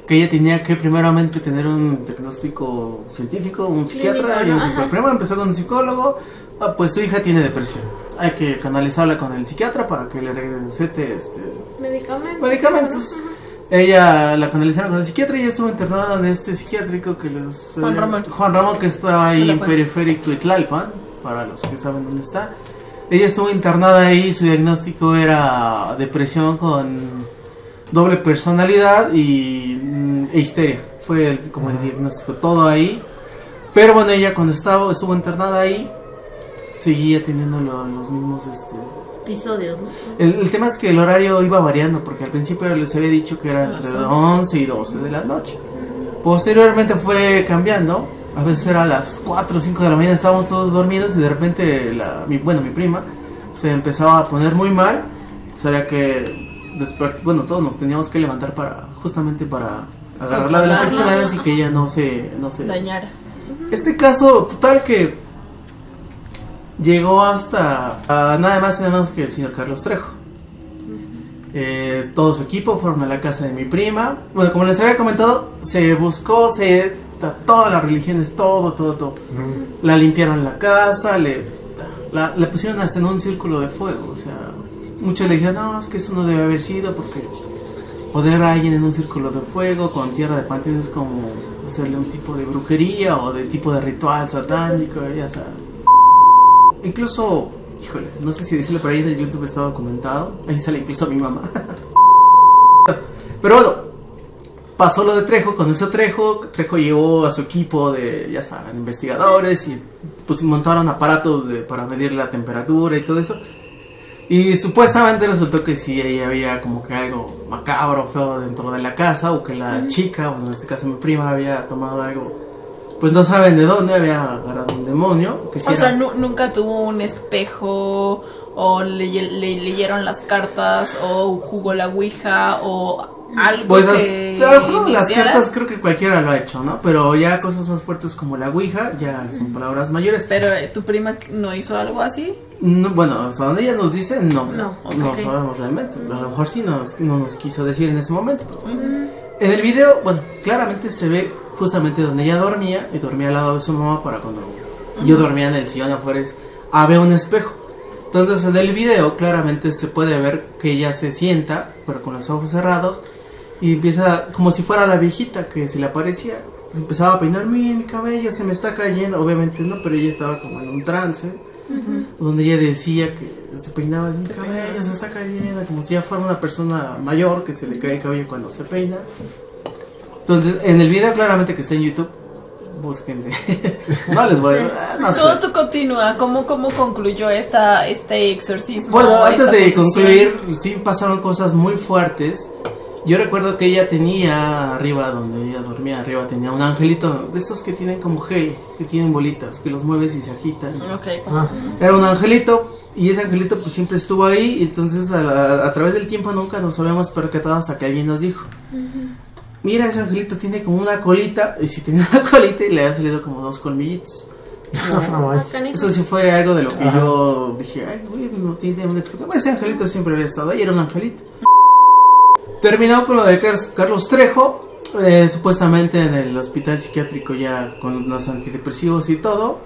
que ella tenía que primeramente tener un diagnóstico científico, un psiquiatra, y un psicólogo. Primero empezó con un psicólogo, pues su hija tiene depresión, hay que canalizarla con el psiquiatra para que le recete medicamentos. Ella la canalizaron con el psiquiatra y ella estuvo internada en este psiquiátrico que Juan Ramón, que está ahí en Periférico Tlalpan, para los que saben dónde está. Ella estuvo internada ahí, su diagnóstico era depresión con doble personalidad e histeria. Fue como el diagnóstico, todo ahí. Pero bueno, ella cuando estuvo internada ahí, seguía teniendo los mismos episodios, ¿no? El tema es que el horario iba variando, porque al principio les había dicho que era entre 11 y 12 de la noche. Posteriormente fue cambiando, a veces era a las 4 o 5 de la mañana, estábamos todos dormidos y de repente mi prima se empezaba a poner muy mal. Sabía que todos nos teníamos que levantar justamente para agarrarla de las extremidades y que ella no se dañara. Este caso total que llegó hasta nada más y nada menos que el señor Carlos Trejo. Todo su equipo fueron a la casa de mi prima. Bueno, como les había comentado, se buscó todas las religiones, todo. La limpiaron la casa, le pusieron hasta en un círculo de fuego. O sea, muchos le dijeron, no, es que eso no debe haber sido, porque poner a alguien en un círculo de fuego con tierra de panteón es como hacerle un tipo de brujería o de tipo de ritual satánico, ya sabes. Incluso, híjole, no sé si decirlo, pero ahí en el YouTube está documentado. Ahí sale incluso mi mamá. Pero bueno, pasó lo de Trejo, conoció a Trejo llevó a su equipo de, ya saben, investigadores y pues montaron aparatos para medir la temperatura y todo eso. Y supuestamente resultó que sí, ahí había como que algo macabro, feo dentro de la casa, o que la chica, bueno, en este caso mi prima, había tomado algo, pues no saben de dónde, había agarrado un demonio. Que o sea, nunca tuvo un espejo, o leyeron las cartas, o jugó la ouija, o algo pues que las cartas creo que cualquiera lo ha hecho, ¿no? Pero ya cosas más fuertes como la ouija ya son palabras mayores. Pero ¿tu prima no hizo algo así? No, bueno, hasta donde ella nos dice, no Okay. sabemos realmente. A lo mejor sí no nos quiso decir en ese momento. En el video, bueno, claramente se ve justamente donde ella dormía, y dormía al lado de su mamá. Para cuando yo dormía en el sillón afuera, había un espejo. Entonces en el video claramente se puede ver que ella se sienta, pero con los ojos cerrados, y empieza como si fuera la viejita que se le aparecía. Empezaba a peinar, mi cabello se me está cayendo. Obviamente no, pero ella estaba como en un trance, donde ella decía que se peinaba, mi cabello se está cayendo, como si ya fuera una persona mayor que se le cae el cabello cuando se peina. Entonces en el video claramente que está en YouTube, búsquenle. No les voy a... No todo tú continúa. ¿Cómo concluyó este exorcismo? Bueno, antes de concluir, sí pasaron cosas muy fuertes. Yo recuerdo que ella tenía arriba, donde ella dormía arriba, tenía un angelito de estos que tienen como gel, que tienen bolitas, que los mueves y se agitan. Era un angelito, y ese angelito pues siempre estuvo ahí, y entonces a través del tiempo nunca nos habíamos percatado hasta que alguien nos dijo, mira, ese angelito tiene como una colita, y si tenía una colita y le había salido como 2 colmillitos. Eso sí fue algo de lo que yo dije, ay, güey, no tiene una explicación. Ese angelito siempre había estado ahí, era un angelito. Terminó con lo de Carlos Trejo, supuestamente en el hospital psiquiátrico ya con los antidepresivos y todo.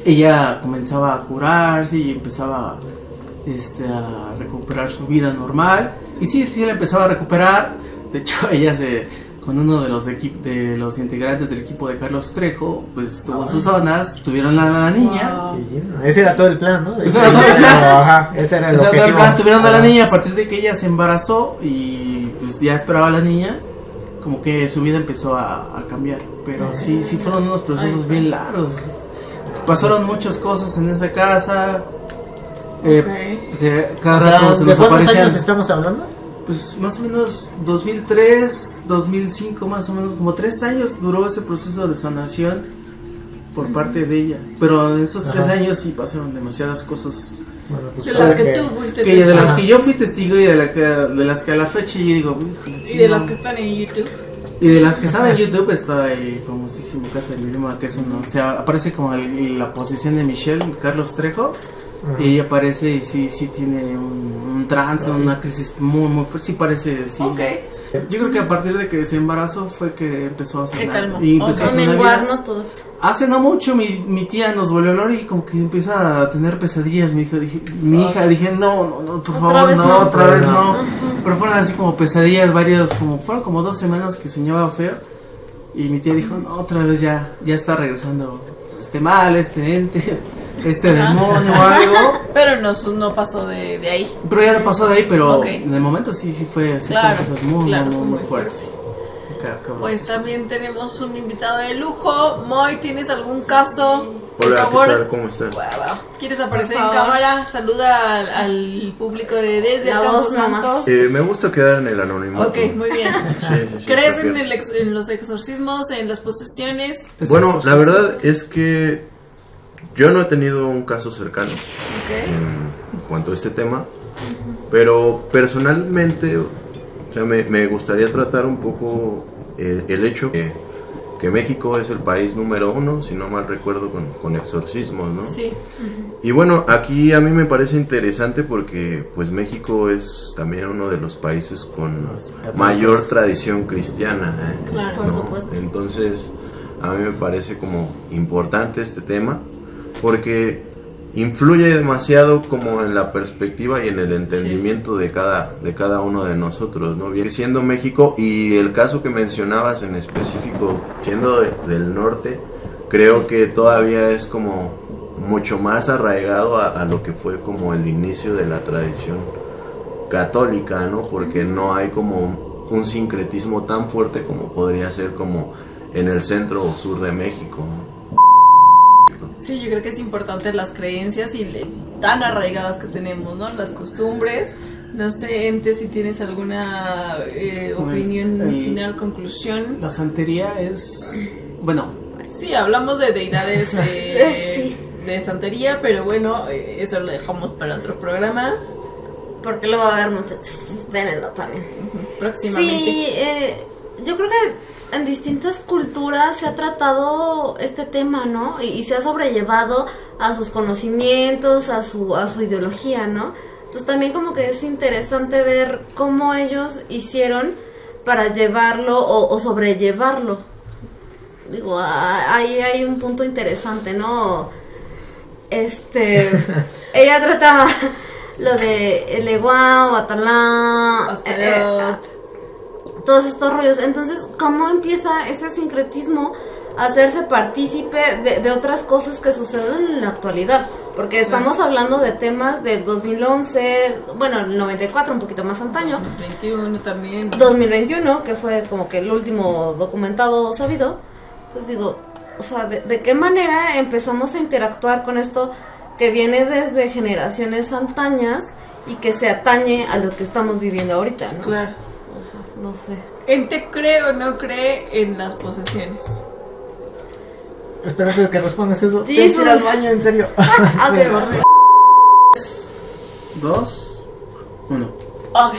Ella comenzaba a curarse y empezaba a recuperar su vida normal. Y sí, la empezaba a recuperar. De hecho, ella con uno de los integrantes del equipo de Carlos Trejo, pues tuvo sus zonas, tuvieron la niña. Ese era todo el plan, ¿no? Ese era todo el plan. Ese era el objetivo. Tuvieron a la niña a partir de que ella se embarazó y pues ya esperaba a la niña, como que su vida empezó a cambiar. Pero sí fueron unos procesos bien largos. Pasaron muchas cosas en esa casa. Cada rato se ¿de nos cuántos aparecían. años estamos hablando? Pues más o menos 2003, 2005, más o menos como 3 años duró ese proceso de sanación por parte de ella. Pero en esos 3 años sí pasaron demasiadas cosas. Bueno, pues de las que tú fuiste testigo. De las que yo fui testigo y de las que a la fecha yo digo, híjole, y de las que están en YouTube. Y de las que están en YouTube está el famosísimo caso de Lima, que es uno, o sea, aparece como la posición de Michelle, Carlos Trejo. Y ella aparece y sí tiene un trance, una crisis muy fuerte, sí parece, sí. Yo creo que a partir de que se embarazó fue que empezó a sanar. Y empezó a menguar, ¿no? Todo esto. Hace no mucho mi tía nos volvió a hablar y como que empieza a tener pesadillas. Mi hija, dije, no, por favor, no, otra vez no. Pero fueron así como pesadillas fueron como 2 semanas que soñaba feo. Y mi tía dijo, no, otra vez ya está regresando este mal, este ente. Demonio o algo. Pero no pasó de ahí. Pero ya no pasó de ahí, pero en el momento sí fue cosas muy fuertes. Pues también tenemos un invitado de lujo. Moy, ¿tienes algún caso? Hola, por favor. ¿qué tal? ¿Cómo están? ¿Quieres aparecer en cámara? Saluda al público de desde el Campo Santo. Me gusta quedar en el anonimato. Ok, muy bien. Sí, ¿Crees en los exorcismos, en las posesiones? Bueno, la verdad es que yo no he tenido un caso cercano en cuanto a este tema, pero personalmente, o sea, me gustaría tratar un poco el hecho que México es el país número 1, si no mal recuerdo, con exorcismos, ¿no? Sí. Y bueno, aquí a mí me parece interesante porque pues México es también uno de los países con mayor tradición cristiana, Claro, ¿no? por supuesto. Entonces, a mí me parece como importante este tema, porque influye demasiado como en la perspectiva y en el entendimiento de cada uno de nosotros, ¿no? Bien, siendo México, y el caso que mencionabas en específico, siendo del norte, creo que todavía es como mucho más arraigado a lo que fue como el inicio de la tradición católica, ¿no? Porque no hay como un sincretismo tan fuerte como podría ser como en el centro o sur de México, ¿no? Sí, yo creo que es importante las creencias y tan arraigadas que tenemos, ¿no? Las costumbres. No sé, Ente, si tienes alguna opinión final, conclusión. La santería es... Bueno. Sí, hablamos de deidades de santería, pero bueno, eso lo dejamos para otro programa. Porque lo va a ver, muchachos. Vénenlo también. Próximamente. Sí, yo creo que en distintas culturas se ha tratado este tema, ¿no? Y se ha sobrellevado a sus conocimientos, a su ideología, ¿no? Entonces también como que es interesante ver cómo ellos hicieron para llevarlo o sobrellevarlo. Digo, ahí hay un punto interesante, ¿no? Ella trataba lo de el Eguao, Atalán, todos estos rollos. Entonces, ¿cómo empieza ese sincretismo a hacerse partícipe de otras cosas que suceden en la actualidad? Porque estamos hablando de temas del 2011, bueno, el 94, un poquito más antaño. 2021 también. 2021, que fue como que el último documentado sabido. Entonces digo, o sea, ¿de qué manera empezamos a interactuar con esto que viene desde generaciones antañas y que se atañe a lo que estamos viviendo ahorita, ¿no? Claro. no sé. ¿Ente cree o no cree en las posesiones? Espérate que respondas eso. Jesus. Tienes que ir al baño, en serio. A ver, 2, 1. Ok.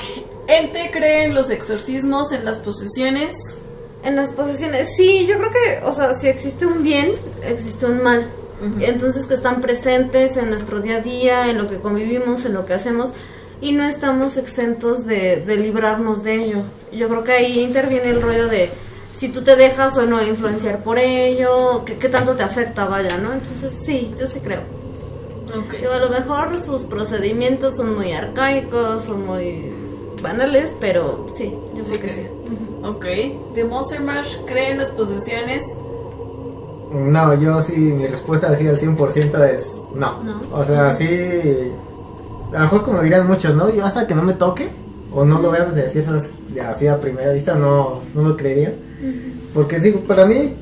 ¿Ente cree en los exorcismos, en las posesiones? en las posesiones, sí, yo creo que, o sea, si existe un bien, existe un mal. Entonces que están presentes en nuestro día a día, en lo que convivimos, en lo que hacemos, y no estamos exentos de librarnos de ello. Yo creo que ahí interviene el rollo de si tú te dejas o no influenciar por ello, qué tanto te afecta, vaya, ¿no? Entonces sí, yo sí creo. Okay. Digo, a lo mejor sus procedimientos son muy arcaicos, son muy banales, pero sí, yo creo que sí. Ok. ¿The Monster Mash cree en las posesiones? No, yo sí, mi respuesta así al 100% es no. O sea, sí, a lo mejor como dirán muchos, ¿no? Yo hasta que no me toque, o no lo vea pues, así a primera vista, no lo creería. Porque digo, para mí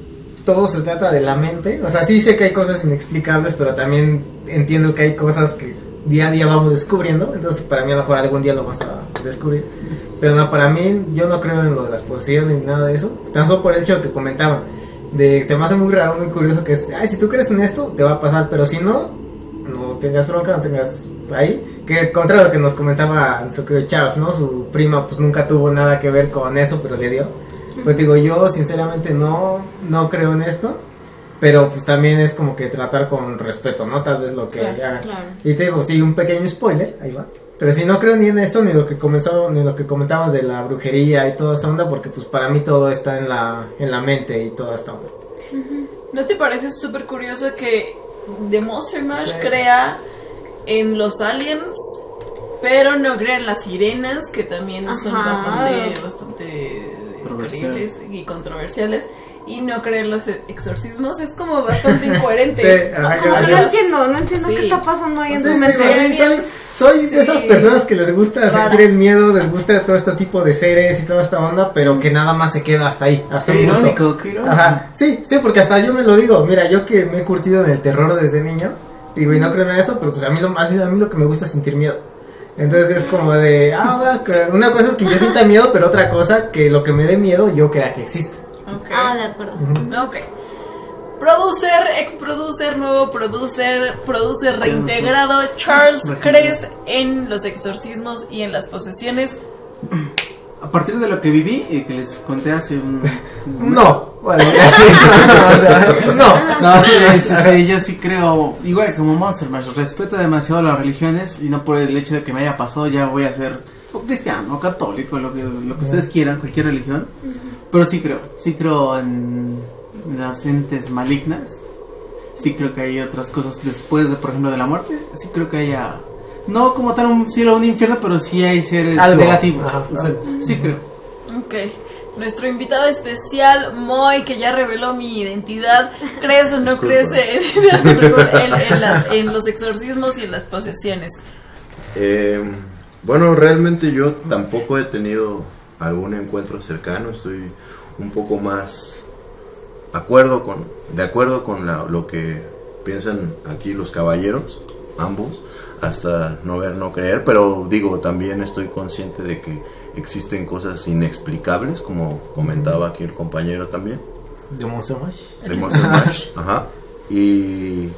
todo se trata de la mente. O sea, sí sé que hay cosas inexplicables, pero también entiendo que hay cosas que día a día vamos descubriendo. Entonces para mí a lo mejor algún día lo vas a descubrir. Pero no, para mí yo no creo en lo de las posesiones ni nada de eso. Tan solo por el hecho que comentaban. Se me hace muy raro, muy curioso que es, ay, si tú crees en esto, te va a pasar, pero si no, no tengas bronca, no tengas ahí. Que contra lo que nos comentaba nuestro querido Charles, ¿no? Su prima pues nunca tuvo nada que ver con eso, pero le dio. Pues digo, yo sinceramente no creo en esto, pero pues también es como que tratar con respeto, ¿no? Tal vez lo que hagan. Claro. Y te digo, sí, un pequeño spoiler, ahí va. Pero sí, no creo ni en esto, ni lo que comentábamos de la brujería y toda esa onda, porque pues para mí todo está en la mente y toda esta onda. ¿No te parece súper curioso que The Monster Mash crea en los aliens, pero no crea en las sirenas, que también son bastante increíbles y controversiales? Y no creen los exorcismos, es como bastante incoherente. Sí, no entiendo qué está pasando ahí en tu mente. Soy de esas personas que les gusta sentir el miedo, les gusta todo este tipo de seres y toda esta onda, pero que nada más se queda hasta ahí, hasta qué irónico, qué irónico. Ajá, sí, porque hasta yo me lo digo, mira, yo que me he curtido en el terror desde niño, digo, y no creo en eso, pero pues a mí lo que me gusta es sentir miedo. Entonces es como de, una cosa es que yo sienta miedo, pero otra cosa que lo que me dé miedo yo crea que existe. Okay. De acuerdo. Ok. Producer, ex-producer, nuevo producer reintegrado. Charles, ¿crees en los exorcismos y en las posesiones? A partir de lo que viví y que les conté hace un... No, bueno, sí, yo sí creo, igual como Monster Mash, respeto demasiado las religiones y no por el hecho de que me haya pasado ya voy a ser cristiano, católico, lo que ustedes quieran, cualquier religión. Pero sí creo en las entes malignas. Sí creo que hay otras cosas después de, por ejemplo, de la muerte. Sí creo que haya, no como tal un cielo o un infierno, pero sí hay seres negativos. O sea, sí creo. Ok. Nuestro invitado especial, Moy, que ya reveló mi identidad. ¿Crees o no crees en los exorcismos y en las posesiones? Bueno, realmente yo tampoco he tenido algún encuentro cercano. Estoy un poco más de acuerdo con lo que piensan aquí los caballeros, ambos, hasta no ver, no creer, pero digo, también estoy consciente de que existen cosas inexplicables, como comentaba aquí el compañero también. ¿De Monster Mash? De Monster Mash, ajá. Y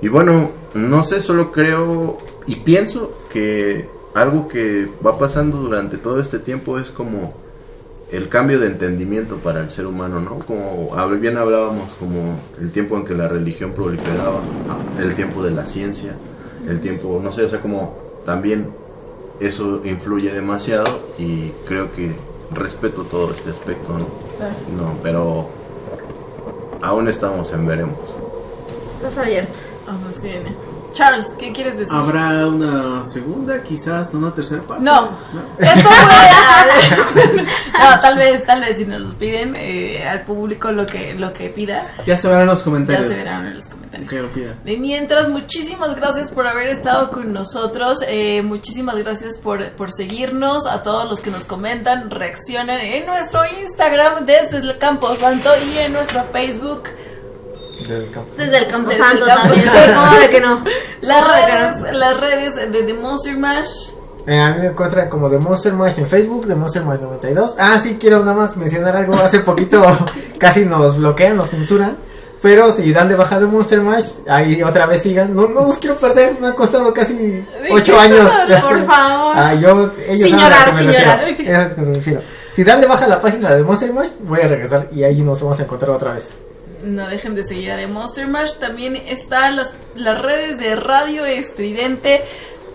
bueno, no sé, solo creo y pienso que algo que va pasando durante todo este tiempo es como el cambio de entendimiento para el ser humano, ¿no? Como bien hablábamos, como el tiempo en que la religión proliferaba, el tiempo de la ciencia, el tiempo, no sé, o sea, como también eso influye demasiado y creo que respeto todo este aspecto, ¿no? No, pero aún estamos en veremos. Estás abierto. Charles, ¿qué quieres decir? ¿Habrá una segunda, quizás una tercera parte? No. Esto fue... no, tal vez si nos los piden al público lo que pida. Ya se verán en los comentarios. Que lo pidan. De mientras, muchísimas gracias por haber estado con nosotros. Muchísimas gracias por seguirnos. A todos los que nos comentan, reaccionan en nuestro Instagram desde el Camposanto y en nuestro Facebook. Desde el Camposanto también. ¿Cómo de que no? Las redes de The Monster Mash, A mí me encuentran como The Monster Mash en Facebook, The Monster Mash 92. Sí, quiero nada más mencionar algo. Hace poquito casi nos bloquean, nos censuran. Pero si dan de baja de Monster Mash, ahí otra vez sigan. No los quiero perder, me ha costado casi 8 años. Por favor. Ellos sin saben a llorar, lo que me refiero. Si dan de baja la página de Monster Mash, voy a regresar y ahí nos vamos a encontrar otra vez. No dejen de seguir a The Monster Mash. También están las redes de Radio Estridente.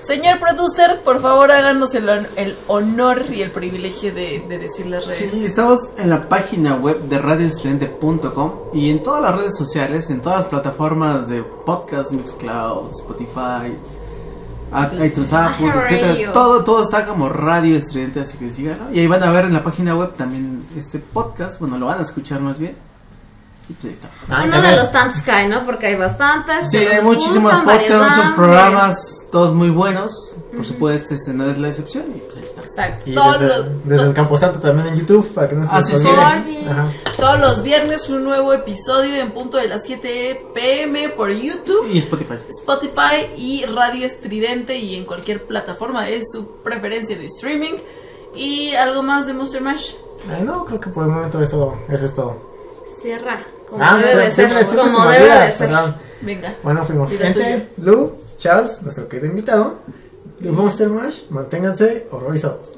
Señor producer, por favor háganos el honor y el privilegio de decir las redes. Sí, estamos en la página web de radioestridente.com y en todas las redes sociales, en todas las plataformas de podcast, Mixcloud, Spotify, iTunes, Apple, etcétera. Todo está como Radio Estridente, así que síganlo. Y ahí van a ver en la página web también este podcast, bueno, lo van a escuchar más bien. Y pues ahí está. Uno de los tantos que hay, ¿no? Porque hay bastantes. Sí, hay muchísimos podcasts, muchos programas, todos muy buenos. Por supuesto, este no es la excepción. Y pues ahí está. Exacto. Y desde el Camposanto también en YouTube, para que no se sí, olviden. Ajá. Todos los viernes un nuevo episodio en punto de las 7 p.m. por YouTube, Y Spotify y Radio Estridente y en cualquier plataforma de su preferencia de streaming. ¿Y algo más de Monster Mash? No, creo que por el momento eso es todo. Cierra. Como debe de ser. Como Como debe de ser. Perdón. Venga. Bueno, fuimos Dilo gente, Lu, Charles, nuestro querido invitado, de Monster Mash. Manténganse horrorizados.